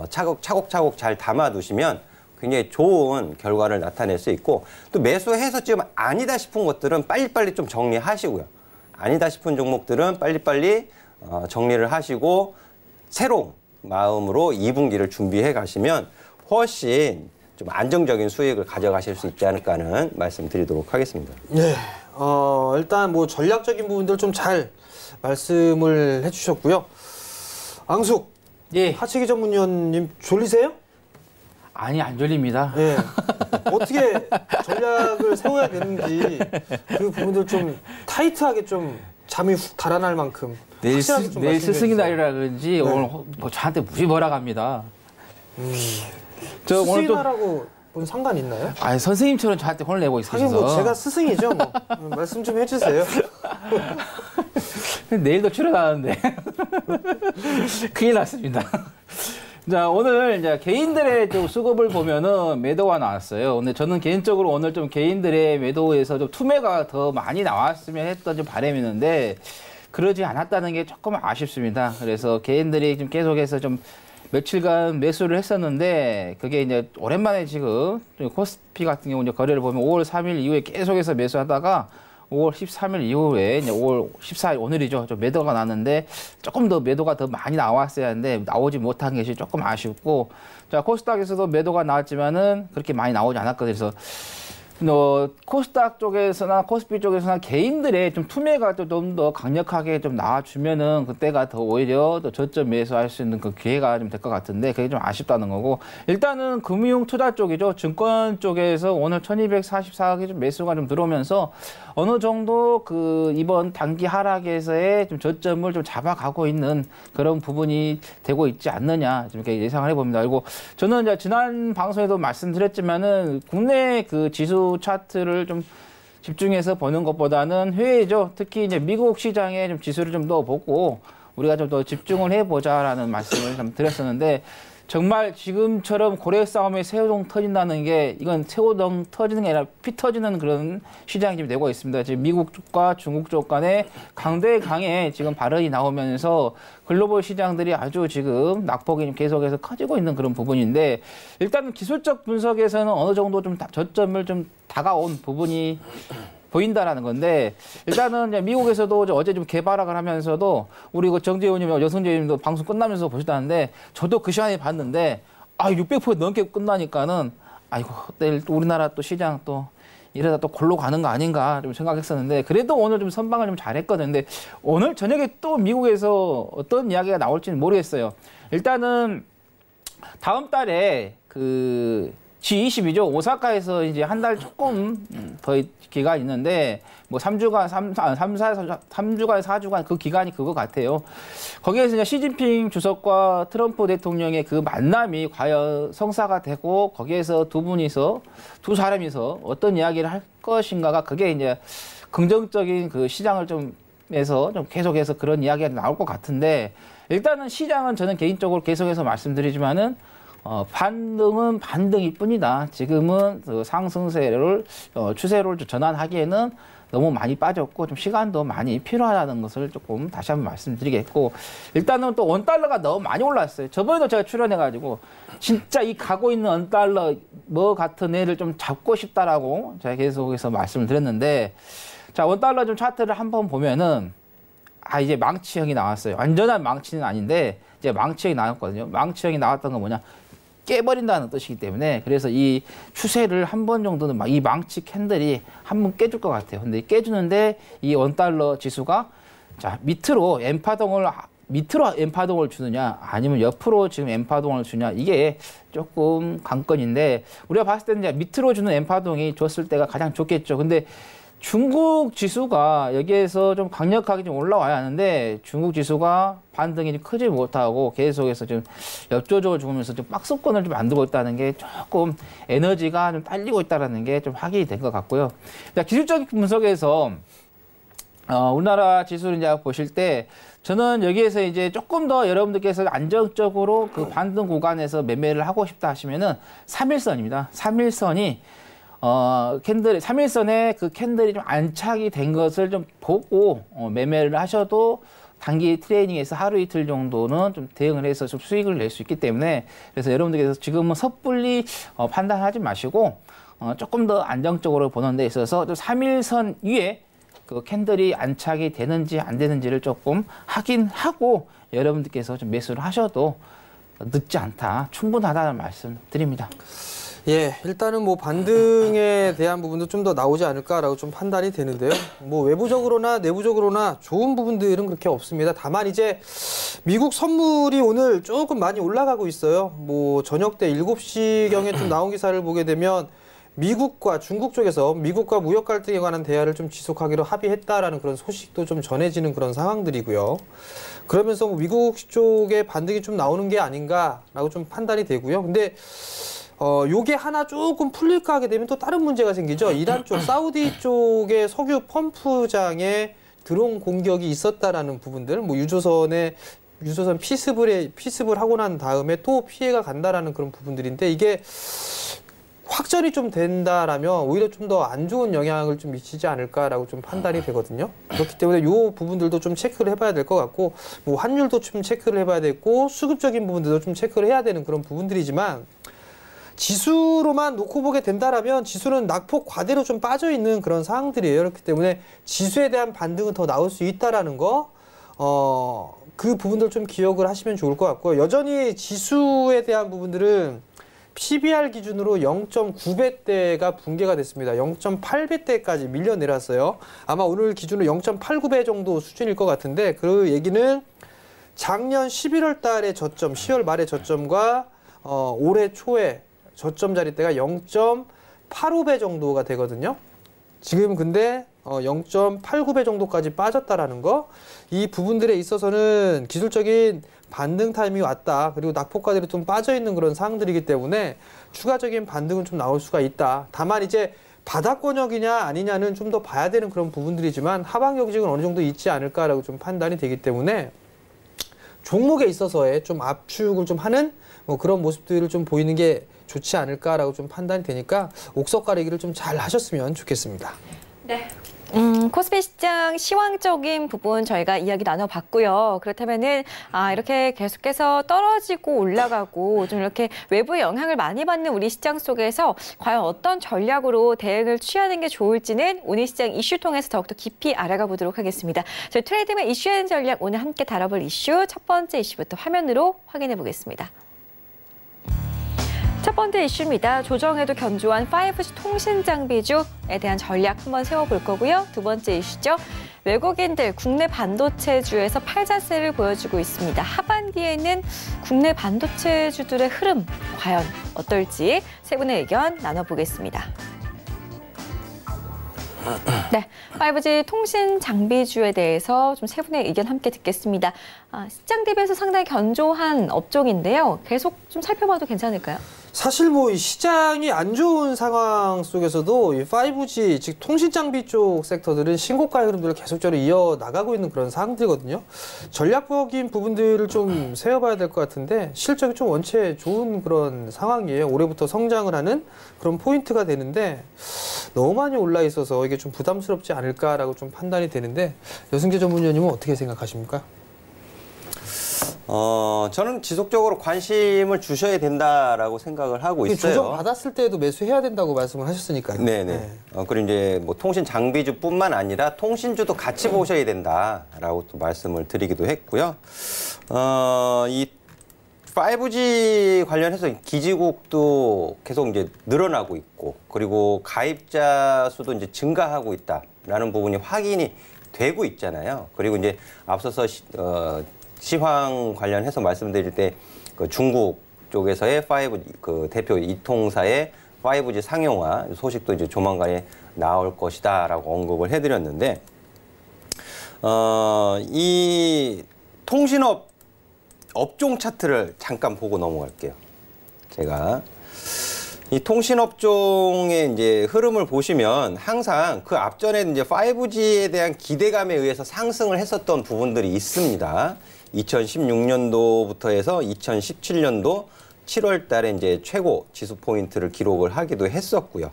차곡차곡 잘 담아두시면 굉장히 좋은 결과를 나타낼 수 있고 또 매수해서 지금 아니다 싶은 것들은 빨리빨리 좀 정리하시고요. 아니다 싶은 종목들은 빨리빨리 정리를 하시고 새로운 마음으로 2분기를 준비해 가시면 훨씬 좀 안정적인 수익을 가져가실 수 있지 않을까 하는 말씀 드리도록 하겠습니다. 네. 일단 뭐 전략적인 부분들 좀 잘 말씀을 해주셨고요. 앙숙, 예. 하치기 전문위원님 졸리세요? 아니, 안 졸립니다. 예. 어떻게 전략을 세워야 되는지 그 부분들 좀 타이트하게 좀 잠이 훅 달아날 만큼 내일 확실하게 좀 말씀해 스승의 주세요. 날이라 그런지 네. 오늘 뭐 저한테 무지 뭐라 갑니다. 저 오늘 스승의 또 날하고 뭔 상관 있나요? 선생님처럼 저한테 혼을 내고 있으셔서. 하긴 뭐 제가 스승이죠. 뭐. 말씀 좀 해주세요. 내일도 출연하는데 큰일 났습니다. 자, 오늘 이제 개인들의 좀 수급을 보면은 매도가 나왔어요. 근데 저는 개인적으로 오늘 좀 개인들의 매도에서 좀 투매가 더 많이 나왔으면 했던 좀 바람이 있는데 그러지 않았다는 게 조금 아쉽습니다. 그래서 개인들이 좀 계속해서 좀 며칠간 매수를 했었는데 그게 이제 오랜만에 지금 코스피 같은 경우 이제 거래를 보면 5월 3일 이후에 계속해서 매수하다가 5월 13일 이후에 이제 5월 14일 오늘이죠. 좀 매도가 났는데 조금 더 매도가 더 많이 나왔어야 하는데 나오지 못한 것이 조금 아쉽고 자 코스닥에서도 매도가 나왔지만은 그렇게 많이 나오지 않았거든요. 그래서 코스닥 쪽에서나 코스피 쪽에서나 개인들의 좀 투매가 좀 더 강력하게 좀 나와주면은 그때가 더 오히려 더 저점 매수할 수 있는 그 기회가 좀 될 것 같은데 그게 좀 아쉽다는 거고 일단은 금융 투자 쪽이죠. 증권 쪽에서 오늘 1244억이 좀 매수가 좀 들어오면서 어느 정도 그 이번 단기 하락에서의 좀 저점을 좀 잡아가고 있는 그런 부분이 되고 있지 않느냐 좀 이렇게 예상을 해봅니다. 그리고 저는 이제 지난 방송에도 말씀드렸지만은 국내 그 지수 차트를 좀 집중해서 보는 것보다는 해외죠. 특히 이제 미국 시장에 좀 지수를 좀 더 보고 우리가 좀 더 집중을 해보자라는 말씀을 좀 드렸었는데 정말 지금처럼 고래 싸움에 새우등 터진다는 게 이건 새우등 터지는 게 아니라 피 터지는 그런 시장이 지금 되고 있습니다. 지금 미국 쪽과 중국 쪽 간에 강대 지금 발언이 나오면서 글로벌 시장들이 아주 지금 낙폭이 계속해서 커지고 있는 그런 부분인데 일단은 기술적 분석에서는 어느 정도 좀 저점을 좀 다가온 부분이 보인다라는 건데 일단은 이제 미국에서도 어제 좀 개발학을 하면서도 우리 그 정재훈님, 여승재님도 방송 끝나면서 보셨다는데 저도 그 시간에 봤는데 600% 넘게 끝나니까는 아이고 내일 또 우리나라 또 시장 또 이러다 또 골로 가는 거 아닌가 좀 생각했었는데 그래도 오늘 좀 선방을 좀 잘했거든요. 근데 오늘 저녁에 또 미국에서 어떤 이야기가 나올지는 모르겠어요. 일단은 다음 달에 그 G20이죠. 오사카에서 이제 한 달 조금 더 기간이 있는데 뭐 3주간, 4주간 그 기간이 그거 같아요. 거기에서 이제 시진핑 주석과 트럼프 대통령의 그 만남이 과연 성사가 되고 거기에서 두 사람이서 어떤 이야기를 할 것인가가 그게 이제 긍정적인 그 시장을 좀 계속해서 그런 이야기가 나올 것 같은데 일단은 시장은 저는 개인적으로 계속해서 말씀드리지만은 반등은 반등일 뿐이다. 지금은 그 상승세를 추세를 전환하기에는 너무 많이 빠졌고 좀 시간도 많이 필요하다는 것을 조금 다시 한번 말씀드리겠고 일단은 또 원달러가 너무 많이 올랐어요. 저번에도 제가 출연해가지고 진짜 이 가고 있는 원달러 뭐 같은 애를 좀 잡고 싶다라고 제가 계속해서 말씀을 드렸는데 자 원달러 좀 차트를 한번 보면은 이제 망치형이 나왔어요. 완전한 망치는 아닌데 이제 망치형이 나왔거든요. 망치형이 나왔던 건 뭐냐? 깨버린다는 뜻이기 때문에 그래서 이 추세를 한 번 정도는 이 망치 캔들이 한 번 깨줄 것 같아요. 근데 깨주는데 이 원달러 지수가 자 밑으로 엠파동을 주느냐 아니면 옆으로 지금 엠파동을 주냐 이게 조금 관건인데 우리가 봤을 때는 이제 밑으로 주는 엠파동이 줬을 때가 가장 좋겠죠. 근데 중국 지수가 여기에서 좀 강력하게 좀 올라와야 하는데 중국 지수가 반등이 좀 크지 못하고 계속해서 좀 역조적으로 죽으면서 좀 박스권을 좀 만들고 있다는 게 조금 에너지가 좀 딸리고 있다는 게 좀 확인이 된 것 같고요. 기술적인 분석에서 우리나라 지수를 이제 보실 때 저는 여기에서 이제 조금 더 여러분들께서 안정적으로 그 반등 구간에서 매매를 하고 싶다 하시면은 3일선입니다. 3일선이 3일선에 그 캔들이 좀 안착이 된 것을 좀 보고 매매를 하셔도 단기 트레이딩에서 하루 이틀 정도는 좀 대응을 해서 좀 수익을 낼 수 있기 때문에 그래서 여러분들께서 지금은 섣불리 판단하지 마시고 조금 더 안정적으로 보는 데 있어서 좀 3일선 위에 그 캔들이 안착이 되는지 안 되는지를 조금 확인하고 여러분들께서 좀 매수를 하셔도 늦지 않다, 충분하다는 말씀 드립니다. 예, 일단은 뭐 반등에 대한 부분도 좀 더 나오지 않을까라고 좀 판단이 되는데요. 뭐 외부적으로나 내부적으로나 좋은 부분들은 그렇게 없습니다. 다만 이제 미국 선물이 오늘 조금 많이 올라가고 있어요. 뭐 저녁 때 7시경에 좀 나온 기사를 보게 되면 미국과 중국 쪽에서 미국과 무역 갈등에 관한 대화를 좀 지속하기로 합의했다라는 그런 소식도 좀 전해지는 그런 상황들이고요. 그러면서 뭐 미국 쪽에 반등이 좀 나오는 게 아닌가라고 좀 판단이 되고요. 근데 요게 하나 조금 풀릴까 하게 되면 또 다른 문제가 생기죠. 이란 쪽, 사우디 쪽의 석유 펌프장에 드론 공격이 있었다라는 부분들, 뭐 유조선 피습을 하고 난 다음에 또 피해가 간다라는 그런 부분들인데 이게 확전이 좀 된다라면 오히려 좀 더 안 좋은 영향을 좀 미치지 않을까라고 좀 판단이 되거든요. 그렇기 때문에 이 부분들도 좀 체크를 해봐야 될 것 같고, 뭐 환율도 좀 체크를 해봐야 되고, 수급적인 부분들도 좀 체크를 해야 되는 그런 부분들이지만, 지수로만 놓고 보게 된다라면 지수는 낙폭 과대로 좀 빠져 있는 그런 상황들이에요. 그렇기 때문에 지수에 대한 반등은 더 나올 수 있다라는 거, 그 부분들 좀 기억을 하시면 좋을 것 같고요. 여전히 지수에 대한 부분들은 PBR 기준으로 0.9배대가 붕괴가 됐습니다. 0.8배대까지 밀려 내렸어요. 아마 오늘 기준으로 0.89배 정도 수준일 것 같은데 그 얘기는 작년 11월 달의 저점, 10월 말의 저점과 올해 초에 저점 자리대가 0.85배 정도가 되거든요. 지금 근데 0.89배 정도까지 빠졌다라는 거, 이 부분들에 있어서는 기술적인 반등 타임이 왔다. 그리고 낙폭과들이 좀 빠져있는 그런 상황들이기 때문에 추가적인 반등은 좀 나올 수가 있다. 다만 이제 바닥권역이냐 아니냐는 좀 더 봐야 되는 그런 부분들이지만 하방 경직은 어느 정도 있지 않을까라고 좀 판단이 되기 때문에 종목에 있어서의 좀 압축을 좀 하는 그런 모습들을 좀 보이는 게 좋지 않을까라고 좀 판단이 되니까 옥석 가리기를 좀 잘 하셨으면 좋겠습니다. 네. 코스피 시장 시황적인 부분 저희가 이야기 나눠봤고요. 그렇다면은 이렇게 계속해서 떨어지고 올라가고 좀 이렇게 외부의 영향을 많이 받는 우리 시장 속에서 과연 어떤 전략으로 대응을 취하는 게 좋을지는 오늘 시장 이슈 통해서 더욱더 깊이 알아가 보도록 하겠습니다. 저희 트레이드맨 이슈앤 전략 오늘 함께 다뤄볼 이슈 첫 번째 이슈부터 화면으로 확인해 보겠습니다. 첫 번째 이슈입니다. 조정에도 견조한 5G 통신 장비주에 대한 전략 한번 세워볼 거고요. 두 번째 이슈죠. 외국인들 국내 반도체주에서 팔자세를 보여주고 있습니다. 하반기에는 국내 반도체주들의 흐름 과연 어떨지 세 분의 의견 나눠보겠습니다. 네, 5G 통신 장비주에 대해서 좀 세 분의 의견 함께 듣겠습니다. 시장 대비해서 상당히 견조한 업종인데요. 계속 좀 살펴봐도 괜찮을까요? 사실 뭐 이 시장이 안 좋은 상황 속에서도 이 5G 즉 통신 장비 쪽 섹터들은 신고가의 흐름들을 계속적으로 이어 나가고 있는 그런 상황들이거든요. 전략적인 부분들을 좀 세워봐야 될 것 같은데 실적이 좀 원체 좋은 그런 상황이에요. 올해부터 성장을 하는 그런 포인트가 되는데 너무 많이 올라 있어서 이게 좀 부담스럽지 않을까라고 좀 판단이 되는데 여승재 전문위원님은 어떻게 생각하십니까? 저는 지속적으로 관심을 주셔야 된다라고 생각을 하고 있어요. 조정 받았을 때도 매수해야 된다고 말씀을 하셨으니까요. 네네. 네. 그리고 이제 뭐 통신 장비주뿐만 아니라 통신주도 같이 보셔야 된다라고 또 말씀을 드리기도 했고요. 이 5G 관련해서 기지국도 계속 이제 늘어나고 있고, 그리고 가입자 수도 이제 증가하고 있다라는 부분이 확인이 되고 있잖아요. 그리고 이제 앞서서 시황 관련해서 말씀드릴 때 그 중국 쪽에서의 5G 그 대표 이통사의 5G 상용화 소식도 이제 조만간에 나올 것이다라고 언급을 해드렸는데, 이 통신업 업종 차트를 잠깐 보고 넘어갈게요. 제가 이 통신업종의 이제 흐름을 보시면 항상 그 앞전에 이제 5G에 대한 기대감에 의해서 상승을 했었던 부분들이 있습니다. 2016년도부터 해서 2017년도 7월 달에 이제 최고 지수 포인트를 기록을 하기도 했었고요.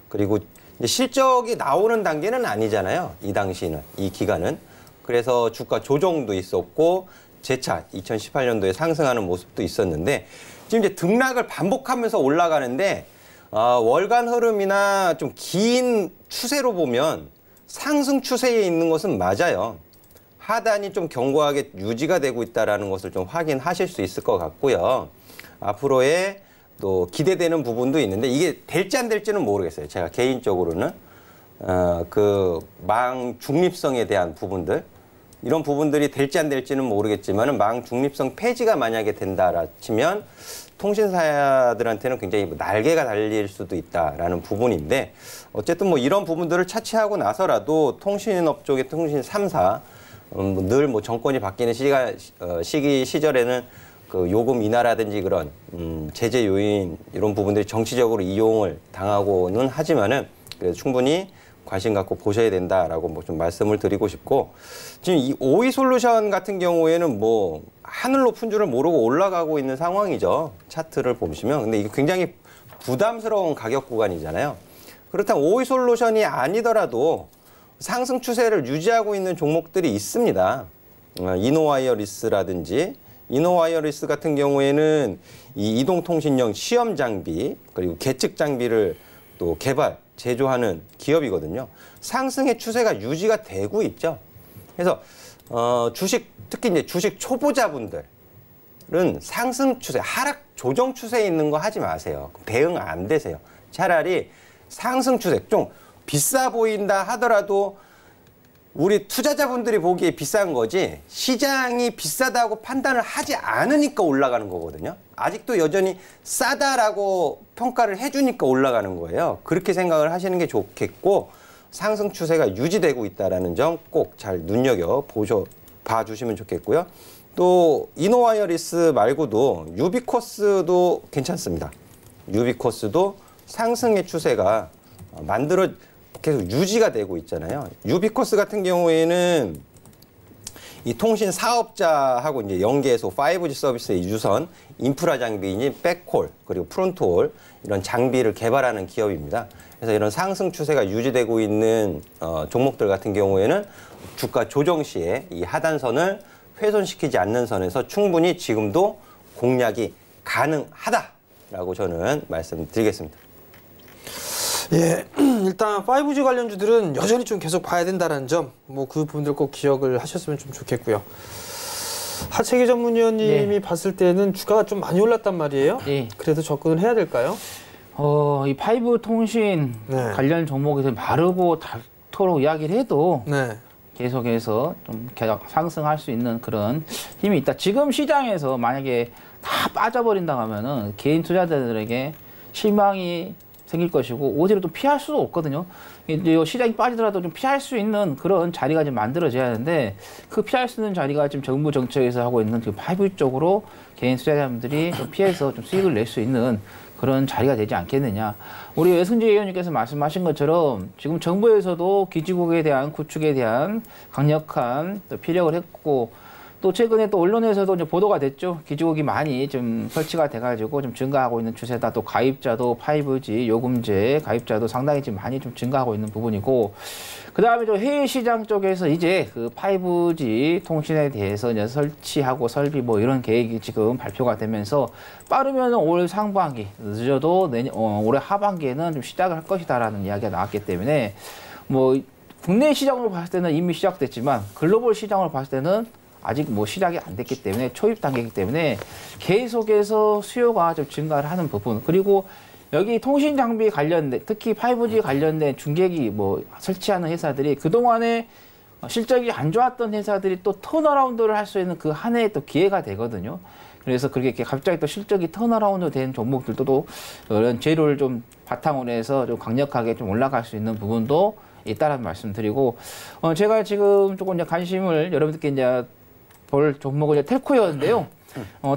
그리고 이제 실적이 나오는 단계는 아니잖아요. 이 당시는, 이 기간은. 그래서 주가 조정도 있었고 재차 2018년도에 상승하는 모습도 있었는데 지금 이제 등락을 반복하면서 올라가는데 월간 흐름이나 좀 긴 추세로 보면 상승 추세에 있는 것은 맞아요. 하단이 좀 견고하게 유지가 되고 있다는 것을 좀 확인하실 수 있을 것 같고요. 앞으로의 또 기대되는 부분도 있는데 이게 될지 안 될지는 모르겠어요. 제가 개인적으로는 그 망 중립성에 대한 부분들, 이런 부분들이 될지 안 될지는 모르겠지만 망 중립성 폐지가 만약에 된다라 치면 통신사들한테는 굉장히 날개가 달릴 수도 있다라는 부분인데, 어쨌든 뭐 이런 부분들을 차치하고 나서라도 통신업 쪽의 통신 3사 늘 뭐 정권이 바뀌는 시절에는 그 요금 인하라든지 그런 제재 요인 이런 부분들이 정치적으로 이용을 당하고는 하지만은 충분히 관심 갖고 보셔야 된다라고 뭐 좀 말씀을 드리고 싶고, 지금 이 오이솔루션 같은 경우에는 뭐 하늘 높은 줄을 모르고 올라가고 있는 상황이죠. 차트를 보시면. 근데 이게 굉장히 부담스러운 가격 구간이잖아요. 그렇다면 오이솔루션이 아니더라도 상승 추세를 유지하고 있는 종목들이 있습니다. 이노와이어리스라든지, 이노와이어리스 같은 경우에는 이 이동통신용 시험 장비 그리고 계측 장비를 또 개발, 제조하는 기업이거든요. 상승의 추세가 유지가 되고 있죠. 그래서 주식, 특히 이제 주식 초보자분들, 종목들은 상승 추세, 하락 조정 추세에 있는 거 하지 마세요. 대응 안 되세요. 차라리 상승 추세, 좀 비싸 보인다 하더라도 우리 투자자분들이 보기에 비싼 거지 시장이 비싸다고 판단을 하지 않으니까 올라가는 거거든요. 아직도 여전히 싸다라고 평가를 해주니까 올라가는 거예요. 그렇게 생각을 하시는 게 좋겠고 상승 추세가 유지되고 있다는 점 꼭 잘 봐주시면 좋겠고요. 또 이노와이어리스 말고도 유비코스도 괜찮습니다. 유비코스도 상승의 추세가 계속 유지가 되고 있잖아요. 유비코스 같은 경우에는 이 통신 사업자하고 이제 연계해서 5G 서비스의 유선, 인프라 장비인 백홀, 그리고 프론트홀 이런 장비를 개발하는 기업입니다. 그래서 이런 상승 추세가 유지되고 있는 종목들 같은 경우에는 주가 조정 시에 이 하단선을 훼손시키지 않는 선에서 충분히 지금도 공략이 가능하다라고 저는 말씀드리겠습니다. 예, 일단 5G 관련주들은 여전히 좀 계속 봐야 된다는 점, 뭐 그 부분들 꼭 기억을 하셨으면 좀 좋겠고요. 하채기 전문위원님이 봤을 때는 주가가 좀 많이 올랐단 말이에요. 그래도 접근을 해야 될까요? 이 5 통신 관련 종목에서 바르고 닳도록 이야기를 해도 계속해서 좀 계속 상승할 수 있는 그런 힘이 있다. 지금 시장에서 만약에 다 빠져버린다 하면은 개인 투자자들에게 실망이 생길 것이고 오히려 또 피할 수도 없거든요. 시장이 빠지더라도 좀 피할 수 있는 그런 자리가 좀 만들어져야 하는데 그 피할 수 있는 자리가 지금 정부 정책에서 하고 있는 그 5 쪽으로 개인 투자자분들이 좀 피해서 좀 수익을 낼 수 있는 그런 자리가 되지 않겠느냐. 우리 외승재 의원님께서 말씀하신 것처럼 지금 정부에서도 기지국에 대한 구축에 대한 강력한 또 피력을 했고 또 최근에 또 언론에서도 이제 보도가 됐죠. 기지국이 많이 좀 설치가 돼가지고 좀 증가하고 있는 추세다. 또 가입자도 5G 요금제 가입자도 상당히 지금 많이 좀 증가하고 있는 부분이고, 그 다음에 또 해외 시장 쪽에서 이제 그 5G 통신에 대해서 이제 설치하고 설비 뭐 이런 계획이 지금 발표가 되면서 빠르면 올 상반기, 늦어도 올해 하반기에는 좀 시작을 할 것이다라는 이야기가 나왔기 때문에 뭐 국내 시장으로 봤을 때는 이미 시작됐지만 글로벌 시장으로 봤을 때는 아직 뭐 시작이 안 됐기 때문에 초입 단계이기 때문에 계속해서 수요가 좀 증가를 하는 부분, 그리고 여기 통신 장비 관련된 특히 5G 관련된 중계기 뭐 설치하는 회사들이 그동안에 실적이 안 좋았던 회사들이 또 턴어라운드를 할 수 있는 그 한 해의 또 기회가 되거든요. 그래서 그렇게 갑자기 또 실적이 턴어라운드 된 종목들도 또 이런 재료를 좀 바탕으로 해서 좀 강력하게 좀 올라갈 수 있는 부분도 있다라는 말씀드리고, 제가 지금 조금 이제 관심을 여러분들께 이제 볼 종목은 텔코웨어인데요.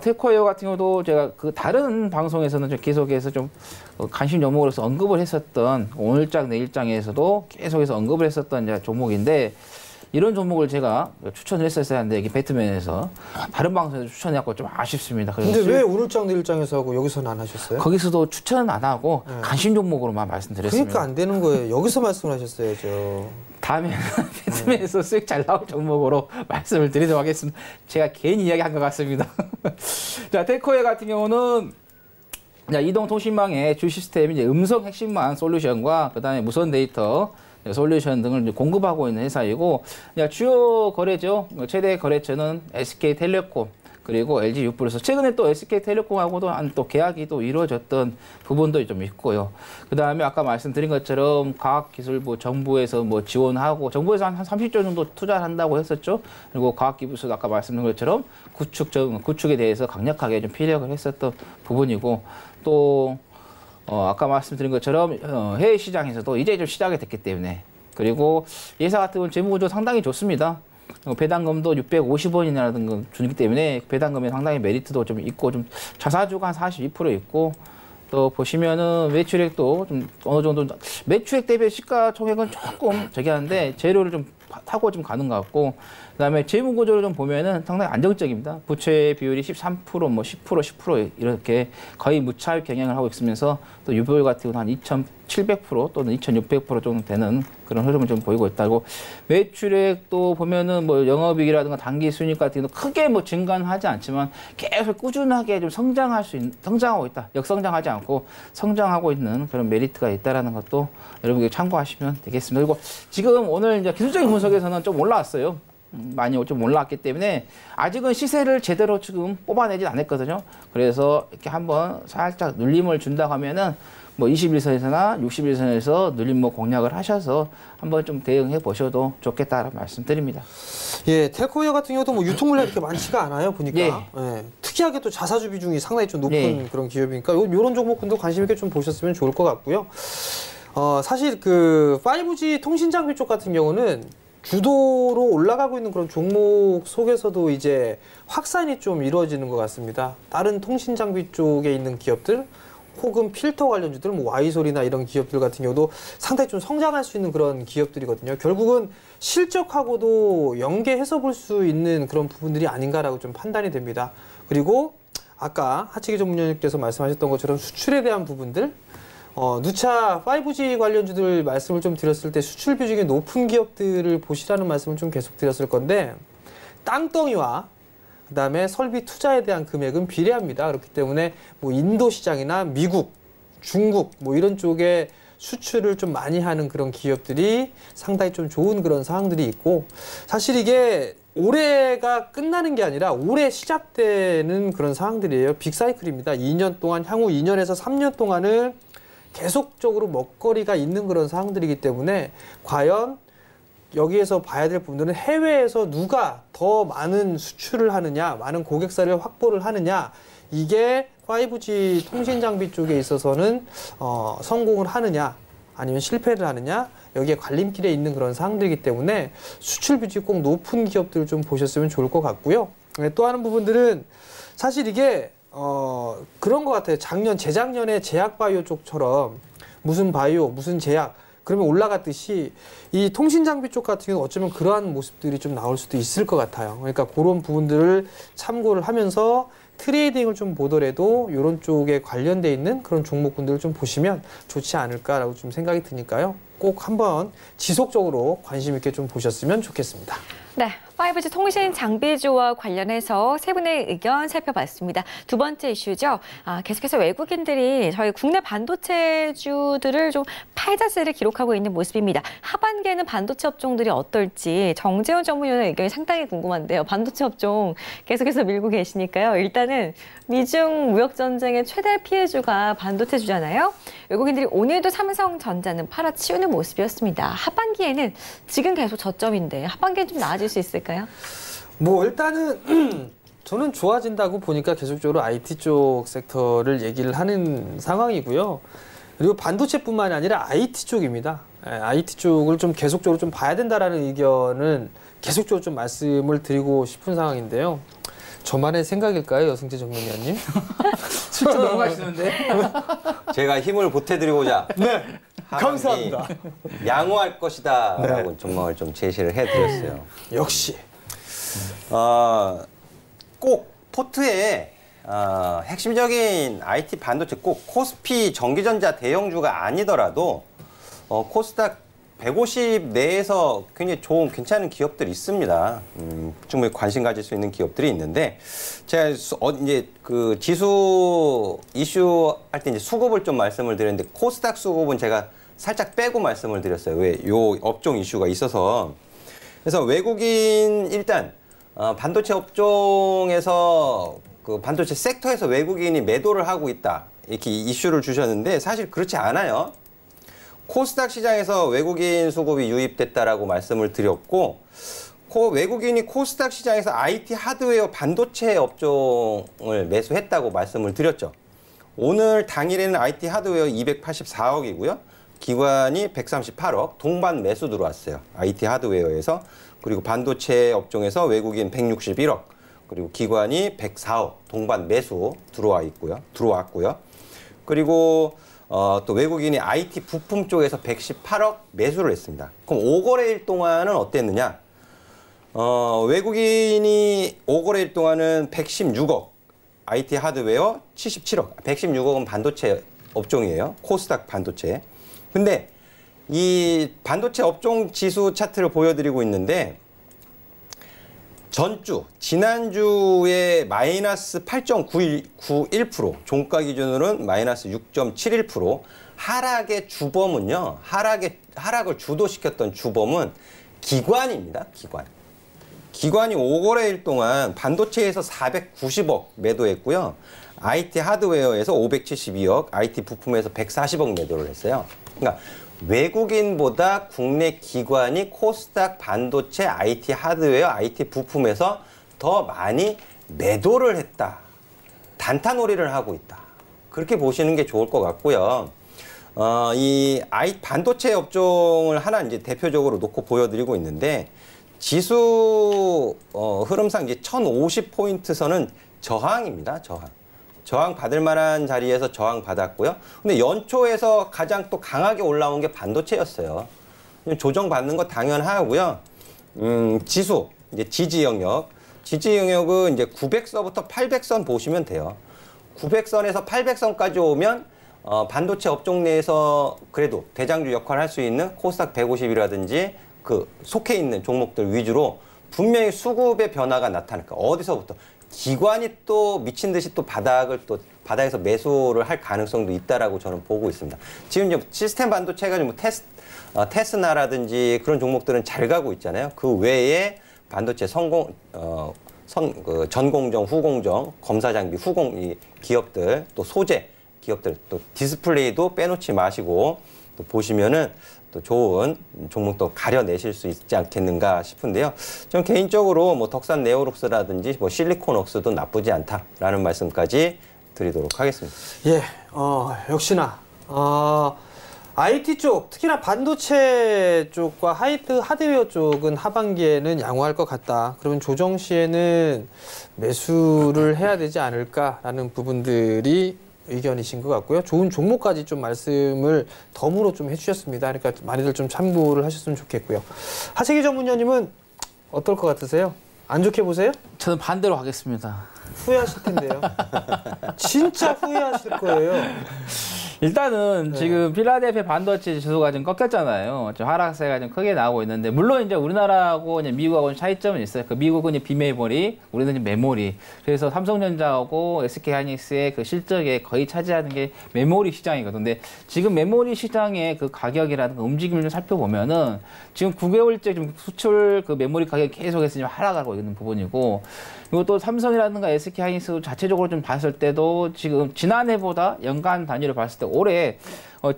텔코웨어 같은 경우도 제가 그 다른 방송에서는 좀 계속해서 좀 관심 종목으로서 언급을 했었던 오늘장 내일장에서도 계속해서 언급을 했었던 이제 종목인데, 이런 종목을 제가 추천을 했었어야 하는데 이게 배트맨에서 다른 방송에서 추천해갖고 좀 아쉽습니다. 근데 왜 오늘장 내일장에서 하고 여기서는 안 하셨어요? 거기서도 추천은 안 하고 관심 종목으로만 말씀드렸습니다. 그러니까 안 되는 거예요. 여기서 말씀을 하셨어야죠. 다음에는 배트맨에서 수익 잘 나올 종목으로 말씀을 드리도록 하겠습니다. 제가 괜히 이야기한 것 같습니다. 자, 텔코웨어 같은 경우는 이동통신망의 주 시스템 이제 음성 핵심망 솔루션과 그다음에 무선 데이터 솔루션 등을 이제 공급하고 있는 회사이고, 주요 거래죠. 최대 거래처는 SK텔레콤 그리고 LG 유플러스. 최근에 또 SK텔레콤하고도 또 계약이 또 이루어졌던 부분도 좀 있고요. 그 다음에 아까 말씀드린 것처럼 과학기술부 정부에서 뭐 지원하고, 정부에서 한 30조 정도 투자를 한다고 했었죠. 그리고 과학기술도 아까 말씀드린 것처럼 구축에 대해서 강력하게 좀 피력을 했었던 부분이고, 또 아까 말씀드린 것처럼 해외 시장에서도 이제 좀 시작이 됐기 때문에, 그리고 예사 같은 경우는 재무구조 상당히 좋습니다. 배당금도 650원이라는 주기 때문에 배당금에 상당히 메리트도 좀 있고, 좀 자사주가 한 42% 있고, 또 보시면은 매출액도 좀 어느 정도 매출액 대비 시가총액은 조금 저기 하는데 재료를 좀 타고 좀 가는 것 같고, 그다음에 재무 구조를 좀 보면은 상당히 안정적입니다. 부채 비율이 13%, 뭐 10% 이렇게 거의 무차익 경영을 하고 있으면서 또 유보율 같은 경우는 한 2,700% 또는 2,600% 정도 되는 그런 흐름을 좀 보이고 있다고. 매출액도 보면은 뭐 영업이익이라든가 단기 순이익 같은 경우 크게 뭐 증가는 하지 않지만 계속 꾸준하게 좀 성장하고 있다. 역성장하지 않고 성장하고 있는 그런 메리트가 있다라는 것도 여러분께 참고하시면 되겠습니다. 그리고 지금 오늘 이제 기술적인 분석에서는 좀 올라왔어요. 많이 좀 올라왔기 때문에 아직은 시세를 제대로 지금 뽑아내진 않았거든요. 그래서 이렇게 한번 살짝 눌림을 준다고 하면은 뭐 21선에서나 61선에서 눌림목 공략을 하셔서 한번 좀 대응해 보셔도 좋겠다라는 말씀드립니다. 예, 텔코웨어 같은 경우도 뭐 유통 물량이 이렇게 많지가 않아요, 보니까. 예. 예, 특이하게 또 자사주 비중이 상당히 좀 높은 예. 그런 기업이니까 요런 종목군도 관심 있게 좀 보셨으면 좋을 것 같고요. 사실 그 5G 통신 장비 쪽 같은 경우는 주도로 올라가고 있는 그런 종목 속에서도 이제 확산이 좀 이루어지는 것 같습니다. 다른 통신 장비 쪽에 있는 기업들 혹은 필터 관련주들, 뭐 와이솔이나 이런 기업들 같은 경우도 상당히 좀 성장할 수 있는 그런 기업들이거든요. 결국은 실적하고도 연계해서 볼 수 있는 그런 부분들이 아닌가라고 좀 판단이 됩니다. 그리고 아까 하치기 전문위원님께서 말씀하셨던 것처럼 수출에 대한 부분들, 누차 5G 관련주들 말씀을 좀 드렸을 때 수출 비중이 높은 기업들을 보시라는 말씀을 좀 계속 드렸을 건데, 땅덩이와 그다음에 설비 투자에 대한 금액은 비례합니다. 그렇기 때문에 뭐 인도 시장이나 미국, 중국 뭐 이런 쪽에 수출을 좀 많이 하는 그런 기업들이 상당히 좀 좋은 그런 상황들이 있고, 사실 이게 올해가 끝나는 게 아니라 올해 시작되는 그런 상황들이에요. 빅사이클입니다. 2년 동안, 향후 2년에서 3년 동안은 계속적으로 먹거리가 있는 그런 상황들이기 때문에 과연 여기에서 봐야 될 부분들은 해외에서 누가 더 많은 수출을 하느냐, 많은 고객사를 확보를 하느냐, 이게 5G 통신 장비 쪽에 있어서는 성공을 하느냐 아니면 실패를 하느냐, 여기에 갈림길에 있는 그런 사항들이기 때문에 수출 비중이 꼭 높은 기업들을 좀 보셨으면 좋을 것 같고요. 또 하는 부분들은 사실 이게 그런 것 같아요. 재작년에 제약바이오 쪽처럼 무슨 바이오, 무슨 제약 그러면 올라갔듯이 이 통신 장비 쪽 같은 경우는 어쩌면 그러한 모습들이 좀 나올 수도 있을 것 같아요. 그러니까 그런 부분들을 참고를 하면서 트레이딩을 좀 보더라도 이런 쪽에 관련돼 있는 그런 종목군들을 좀 보시면 좋지 않을까라고 좀 생각이 드니까요. 꼭 한번 지속적으로 관심 있게 좀 보셨으면 좋겠습니다. 네, 5G 통신 장비주와 관련해서 세 분의 의견 살펴봤습니다. 두 번째 이슈죠. 계속해서 외국인들이 저희 국내 반도체주들을 좀 팔자세를 기록하고 있는 모습입니다. 하반기에는 반도체 업종들이 어떨지 정재훈 전문위원의 의견이 상당히 궁금한데요. 반도체 업종 계속해서 밀고 계시니까요. 일단은 미중 무역 전쟁의 최대 피해주가 반도체주잖아요. 외국인들이 오늘도 삼성전자는 팔아치우는 모습이었습니다. 하반기에는 지금 계속 저점인데 하반기엔 좀 나아질 수 있을까요? 뭐 일단은 저는 좋아진다고 보니까 계속적으로 IT 쪽 섹터를 얘기를 하는 상황이고요. 그리고 반도체뿐만이 아니라 IT 쪽입니다. IT 쪽을 좀 계속적으로 좀 봐야 된다라는 의견은 계속적으로 좀 말씀을 드리고 싶은 상황인데요. 저만의 생각일까요, 여승재 전문위원님? 진짜 넘어가시는데. 제가 힘을 보태드리고자 네, 감사합니다. 양호할 것이다라고 전망을 좀 제시를 해드렸어요. 역시. 꼭 포트에 핵심적인 IT 반도체 꼭 코스피 전기전자 대형주가 아니더라도 코스닥 150 내에서 굉장히 좋은 괜찮은 기업들이 있습니다. 충분히 관심 가질 수 있는 기업들이 있는데 제가 이제 그 지수 이슈 할 때 이제 수급을 좀 말씀을 드렸는데 코스닥 수급은 제가 살짝 빼고 말씀을 드렸어요. 왜 요 업종 이슈가 있어서. 그래서 외국인 일단 반도체 업종에서 그 반도체 섹터에서 외국인이 매도를 하고 있다 이렇게 이슈를 주셨는데 사실 그렇지 않아요. 코스닥 시장에서 외국인 수급이 유입됐다라고 말씀을 드렸고 외국인이 코스닥 시장에서 IT 하드웨어 반도체 업종을 매수했다고 말씀을 드렸죠. 오늘 당일에는 IT 하드웨어 284억이고요. 기관이 138억 동반 매수 들어왔어요. IT 하드웨어에서. 그리고 반도체 업종에서 외국인 161억 그리고 기관이 104억 동반 매수 들어왔고요. 그리고 또 외국인이 IT 부품 쪽에서 118억 매수를 했습니다. 그럼 5거래일 동안은 어땠느냐? 외국인이 5거래일 동안은 116억, IT 하드웨어 77억, 116억은 반도체 업종이에요. 코스닥 반도체. 근데 이 반도체 업종 지수 차트를 보여드리고 있는데 지난주에 마이너스 8.91%, 종가 기준으로는 마이너스 6.71%, 하락의 주범은요, 하락을 주도시켰던 주범은 기관입니다, 기관. 기관이 5거래일 동안 반도체에서 490억 매도했고요. IT 하드웨어에서 572억, IT 부품에서 140억 매도를 했어요. 그러니까 외국인보다 국내 기관이 코스닥 반도체, IT 하드웨어, IT 부품에서 더 많이 매도를 했다. 단타놀이를 하고 있다. 그렇게 보시는 게 좋을 것 같고요. 반도체 업종을 하나 이제 대표적으로 놓고 보여드리고 있는데, 지수 흐름상 이제 1050포인트 선은 저항입니다. 저항 받을 만한 자리에서 저항 받았고요. 근데 연초에서 가장 또 강하게 올라온 게 반도체였어요. 조정 받는 거 당연하고요. 지수 이제 지지 영역은 이제 900선부터 800선 보시면 돼요. 900선에서 800선까지 오면 반도체 업종 내에서 그래도 대장주 역할을 할 수 있는 코스닥 150이라든지 그 속해 있는 종목들 위주로 분명히 수급의 변화가 나타날 거예요. 어디서부터? 기관이 또 미친 듯이 또 바닥에서 매수를 할 가능성도 있다라고 저는 보고 있습니다. 지금 이제 시스템 반도체가 좀 테스나라든지 그런 종목들은 잘 가고 있잖아요. 그 외에 반도체 전공정, 후공정, 검사 장비, 이 기업들, 또 소재 기업들, 또 디스플레이도 빼놓지 마시고 또 보시면은 또 좋은 종목도 가려내실 수 있지 않겠는가 싶은데요. 전 개인적으로 뭐 덕산 네오룩스라든지 뭐 실리콘웍스도 나쁘지 않다라는 말씀까지 드리도록 하겠습니다. 예, 역시나 IT 쪽, 특히나 반도체 쪽과 하드웨어 쪽은 하반기에는 양호할 것 같다. 그러면 조정 시에는 매수를 해야 되지 않을까라는 부분들이 의견이신 것 같고요. 좋은 종목까지 좀 말씀을 덤으로 좀 해주셨습니다. 그러니까 많이들 좀 참고를 하셨으면 좋겠고요. 하세기 전문위원님은 어떨 것 같으세요? 안 좋게 보세요? 저는 반대로 하겠습니다. 후회하실 텐데요. 진짜 후회하실 거예요. 일단은 지금 필라델피아 반도체 지수가 좀 꺾였잖아요. 좀 하락세가 좀 크게 나오고 있는데, 물론 이제 우리나라하고 이제 미국하고는 차이점은 있어요. 그 미국은 이제 비메모리, 우리는 이제 메모리. 그래서 삼성전자하고 SK하이닉스의 그 실적에 거의 차지하는 게 메모리 시장이거든요. 근데 지금 메모리 시장의 그 가격이라는 그 움직임을 좀 살펴보면은 지금 9개월째 좀 수출 그 메모리 가격이 계속해서 지금 하락하고 있는 부분이고, 그리고 또 삼성이라든가 SK하이닉스 자체적으로 좀 봤을 때도 지금 지난해보다 연간 단위로 봤을 때 올해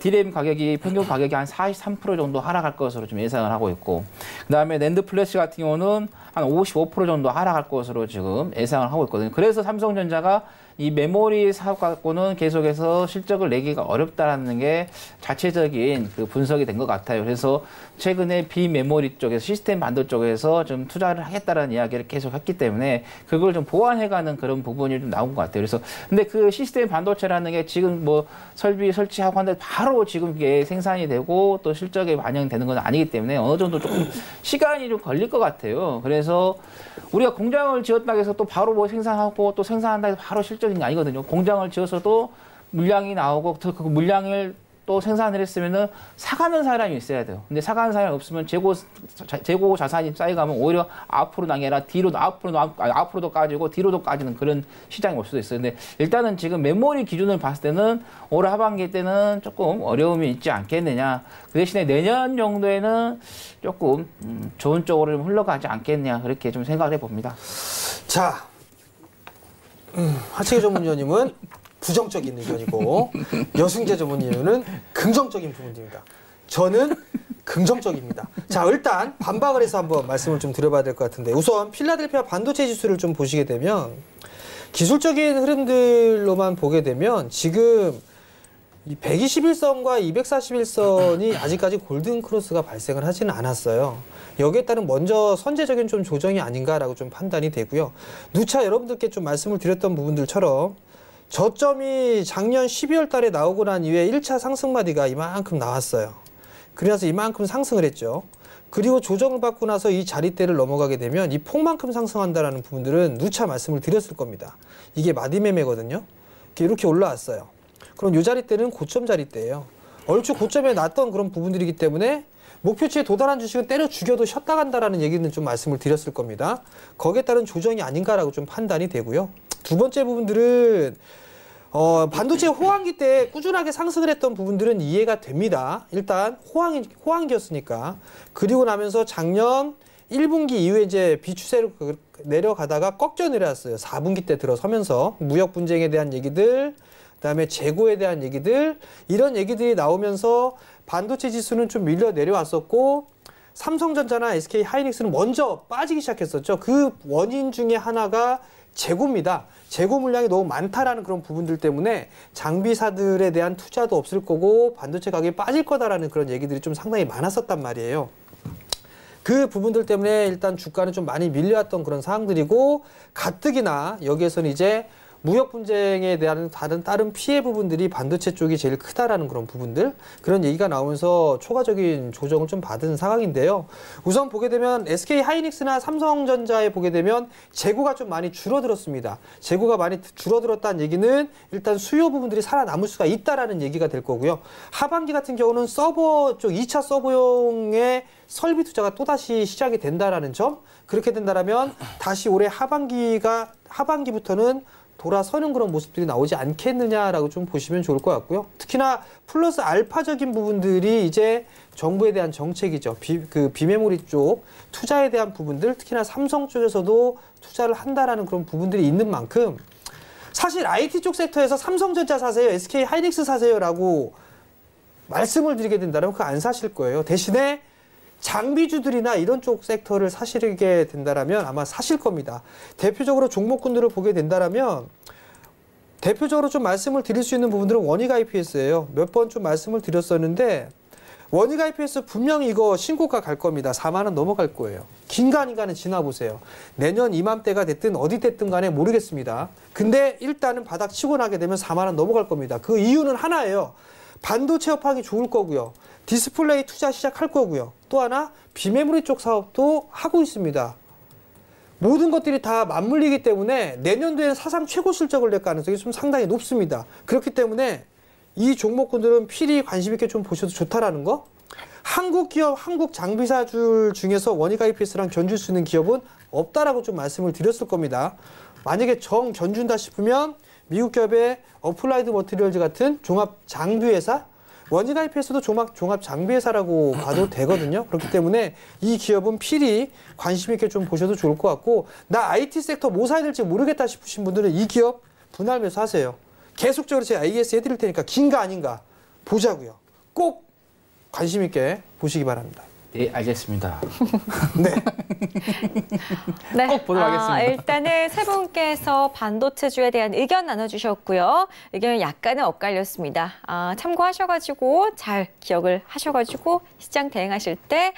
DRAM 가격이 평균 가격이 한 43% 정도 하락할 것으로 좀 예상을 하고 있고, 그다음에 낸드 플래시 같은 경우는 한 55% 정도 하락할 것으로 지금 예상을 하고 있거든요. 그래서 삼성전자가 이 메모리 사업 갖고는 계속해서 실적을 내기가 어렵다라는 게 자체적인 그 분석이 된 것 같아요. 그래서 최근에 비메모리 쪽에서 시스템 반도 쪽에서 좀 투자를 하겠다라는 이야기를 계속 했기 때문에 그걸 좀 보완해가는 그런 부분이 좀 나온 것 같아요. 그래서 근데 그 시스템 반도체라는 게 지금 뭐 설치하고 하는데 바로 지금 이게 생산이 되고 또 실적에 반영되는 건 아니기 때문에 어느 정도 조금 시간이 좀 걸릴 것 같아요. 그래서 우리가 공장을 지었다고 해서 또 바로 뭐 생산하고 또 생산한다 해서 바로 실적인 게 아니거든요. 공장을 지어서도 물량이 나오고 그 물량을 또 생산을 했으면은 사가는 사람이 있어야 돼요. 근데 사가는 사람이 없으면 재고 자산이 쌓여가면 오히려 앞으로 나게라 앞으로도 까지고 뒤로도 까지는 그런 시장이 올 수도 있어요. 근데 일단은 지금 메모리 기준을 봤을 때는 올 하반기 때는 조금 어려움이 있지 않겠느냐. 그 대신에 내년 정도에는 조금 좋은 쪽으로 좀 흘러가지 않겠냐. 그렇게 좀 생각을 해봅니다. 자, 하채기 전문위원님은 부정적인 의견이고 여승재 전문위원은 긍정적인 부분입니다. 저는 긍정적입니다. 자, 일단 반박을 해서 한번 말씀을 좀 드려봐야 될 것 같은데, 우선 필라델피아 반도체 지수를 좀 보시게 되면 기술적인 흐름들로만 보게 되면 지금 이 121선과 241선이 아직까지 골든 크로스가 발생을 하지는 않았어요. 여기에 따른 먼저 선제적인 좀 조정이 아닌가라고 좀 판단이 되고요. 누차 여러분들께 좀 말씀을 드렸던 부분들처럼 저점이 작년 12월 달에 나오고 난 이후에 1차 상승마디가 이만큼 나왔어요. 그래서 이만큼 상승을 했죠. 그리고 조정을 받고 나서 이 자리대를 넘어가게 되면 이 폭만큼 상승한다라는 부분들은 누차 말씀을 드렸을 겁니다. 이게 마디매매거든요. 이렇게 올라왔어요. 그럼 이 자리대는 고점 자리대예요. 얼추 고점에 났던 그런 부분들이기 때문에 목표치에 도달한 주식은 때려 죽여도 쉬었다 간다라는 얘기는 좀 말씀을 드렸을 겁니다. 거기에 따른 조정이 아닌가라고 좀 판단이 되고요. 두 번째 부분들은 반도체 호황기 때 꾸준하게 상승을 했던 부분들은 이해가 됩니다. 일단 호황기였으니까. 그리고 나면서 작년 1분기 이후에 이제 비추세로 내려가다가 꺾여 내려왔어요. 4분기 때 들어서면서 무역 분쟁에 대한 얘기들, 그다음에 재고에 대한 얘기들, 이런 얘기들이 나오면서 반도체 지수는 좀 밀려 내려왔었고 삼성전자나 SK 하이닉스는 먼저 빠지기 시작했었죠. 그 원인 중에 하나가 재고입니다. 재고 물량이 너무 많다라는 그런 부분들 때문에 장비사들에 대한 투자도 없을 거고 반도체 가격이 빠질 거다라는 그런 얘기들이 좀 상당히 많았었단 말이에요. 그 부분들 때문에 일단 주가는 좀 많이 밀려왔던 그런 상황들이고, 가뜩이나 여기에서는 이제 무역 분쟁에 대한 다른 피해 부분들이 반도체 쪽이 제일 크다라는 그런 부분들, 그런 얘기가 나오면서 초과적인 조정을 좀 받은 상황인데요. 우선 보게 되면 SK 하이닉스나 삼성전자에 보게 되면 재고가 좀 많이 줄어들었습니다. 재고가 많이 줄어들었다는 얘기는 일단 수요 부분들이 살아남을 수가 있다라는 얘기가 될 거고요. 하반기 같은 경우는 서버 쪽 2차 서버용의 설비 투자가 또다시 시작이 된다라는 점, 그렇게 된다라면 다시 올해 하반기부터는 돌아서는 그런 모습들이 나오지 않겠느냐라고 좀 보시면 좋을 것 같고요. 특히나 플러스 알파적인 부분들이 이제 정부에 대한 정책이죠. 비메모리 쪽 투자에 대한 부분들, 특히나 삼성 쪽에서도 투자를 한다라는 그런 부분들이 있는 만큼 사실 IT 쪽 섹터에서 삼성전자 사세요, SK 하이닉스 사세요라고 말씀을 드리게 된다면 그거 안 사실 거예요. 대신에 장비주들이나 이런 쪽 섹터를 사시게 된다면 아마 사실 겁니다. 대표적으로 종목군들을 보게 된다면 대표적으로 좀 말씀을 드릴 수 있는 부분들은 원익 IPS예요. 몇 번 좀 말씀을 드렸었는데 원익 IPS 분명히 이거 신고가 갈 겁니다. 4만 원 넘어갈 거예요. 긴가민가는 지나보세요. 내년 이맘때가 됐든 어디 됐든 간에 모르겠습니다. 근데 일단은 바닥 치고 나게 되면 4만 원 넘어갈 겁니다. 그 이유는 하나예요. 반도체 업황이 좋을 거고요. 디스플레이 투자 시작할 거고요. 또 하나 비메모리 쪽 사업도 하고 있습니다. 모든 것들이 다 맞물리기 때문에 내년도에는 사상 최고 실적을 낼 가능성이 좀 상당히 높습니다. 그렇기 때문에 이 종목군들은 필히 관심 있게 좀 보셔도 좋다라는 거. 한국 기업, 한국 장비사줄 중에서 원익 IPS랑 견줄 수 있는 기업은 없다라고 좀 말씀을 드렸을 겁니다. 만약에 정 견준다 싶으면 미국 기업의 어플라이드 머티리얼즈 같은 종합 장비회사, 원익 IPS도 종합 장비회사라고 봐도 되거든요. 그렇기 때문에 이 기업은 필히 관심 있게 좀 보셔도 좋을 것 같고, 나 IT 섹터 뭐 사야 될지 모르겠다 싶으신 분들은 이 기업 분할 매수하세요. 계속적으로 제가 AS 해드릴 테니까 긴가 아닌가 보자고요. 꼭 관심 있게 보시기 바랍니다. 네, 알겠습니다. 네. 네. 꼭 보도록 하겠습니다. 일단은 세 분께서 반도체주에 대한 의견 나눠주셨고요. 의견은 약간은 엇갈렸습니다. 참고하셔가지고 잘 기억을 하셔가지고 시장 대응하실 때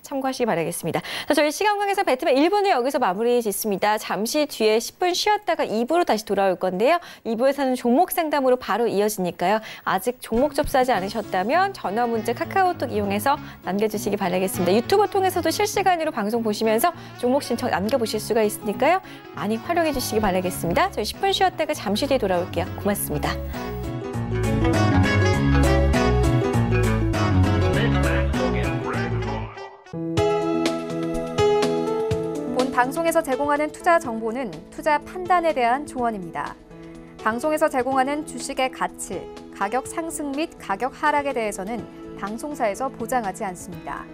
참고하시기 바라겠습니다. 자, 저희 시간관계상 배트맨 1부는 여기서 마무리 짓습니다. 잠시 뒤에 10분 쉬었다가 2부로 다시 돌아올 건데요. 2부에서는 종목 상담으로 바로 이어지니까요. 아직 종목 접수하지 않으셨다면 전화 문자 카카오톡 이용해서 남겨주시기 바라겠습니다. 유튜브 통해서도 실시간으로 방송 보시면서 종목 신청 남겨보실 수가 있으니까요. 많이 활용해 주시기 바라겠습니다. 저희 10분 쉬었다가 잠시 뒤에 돌아올게요. 고맙습니다. 본 방송에서 제공하는 투자 정보는 투자 판단에 대한 조언입니다. 방송에서 제공하는 주식의 가치, 가격 상승 및 가격 하락에 대해서는 방송사에서 보장하지 않습니다.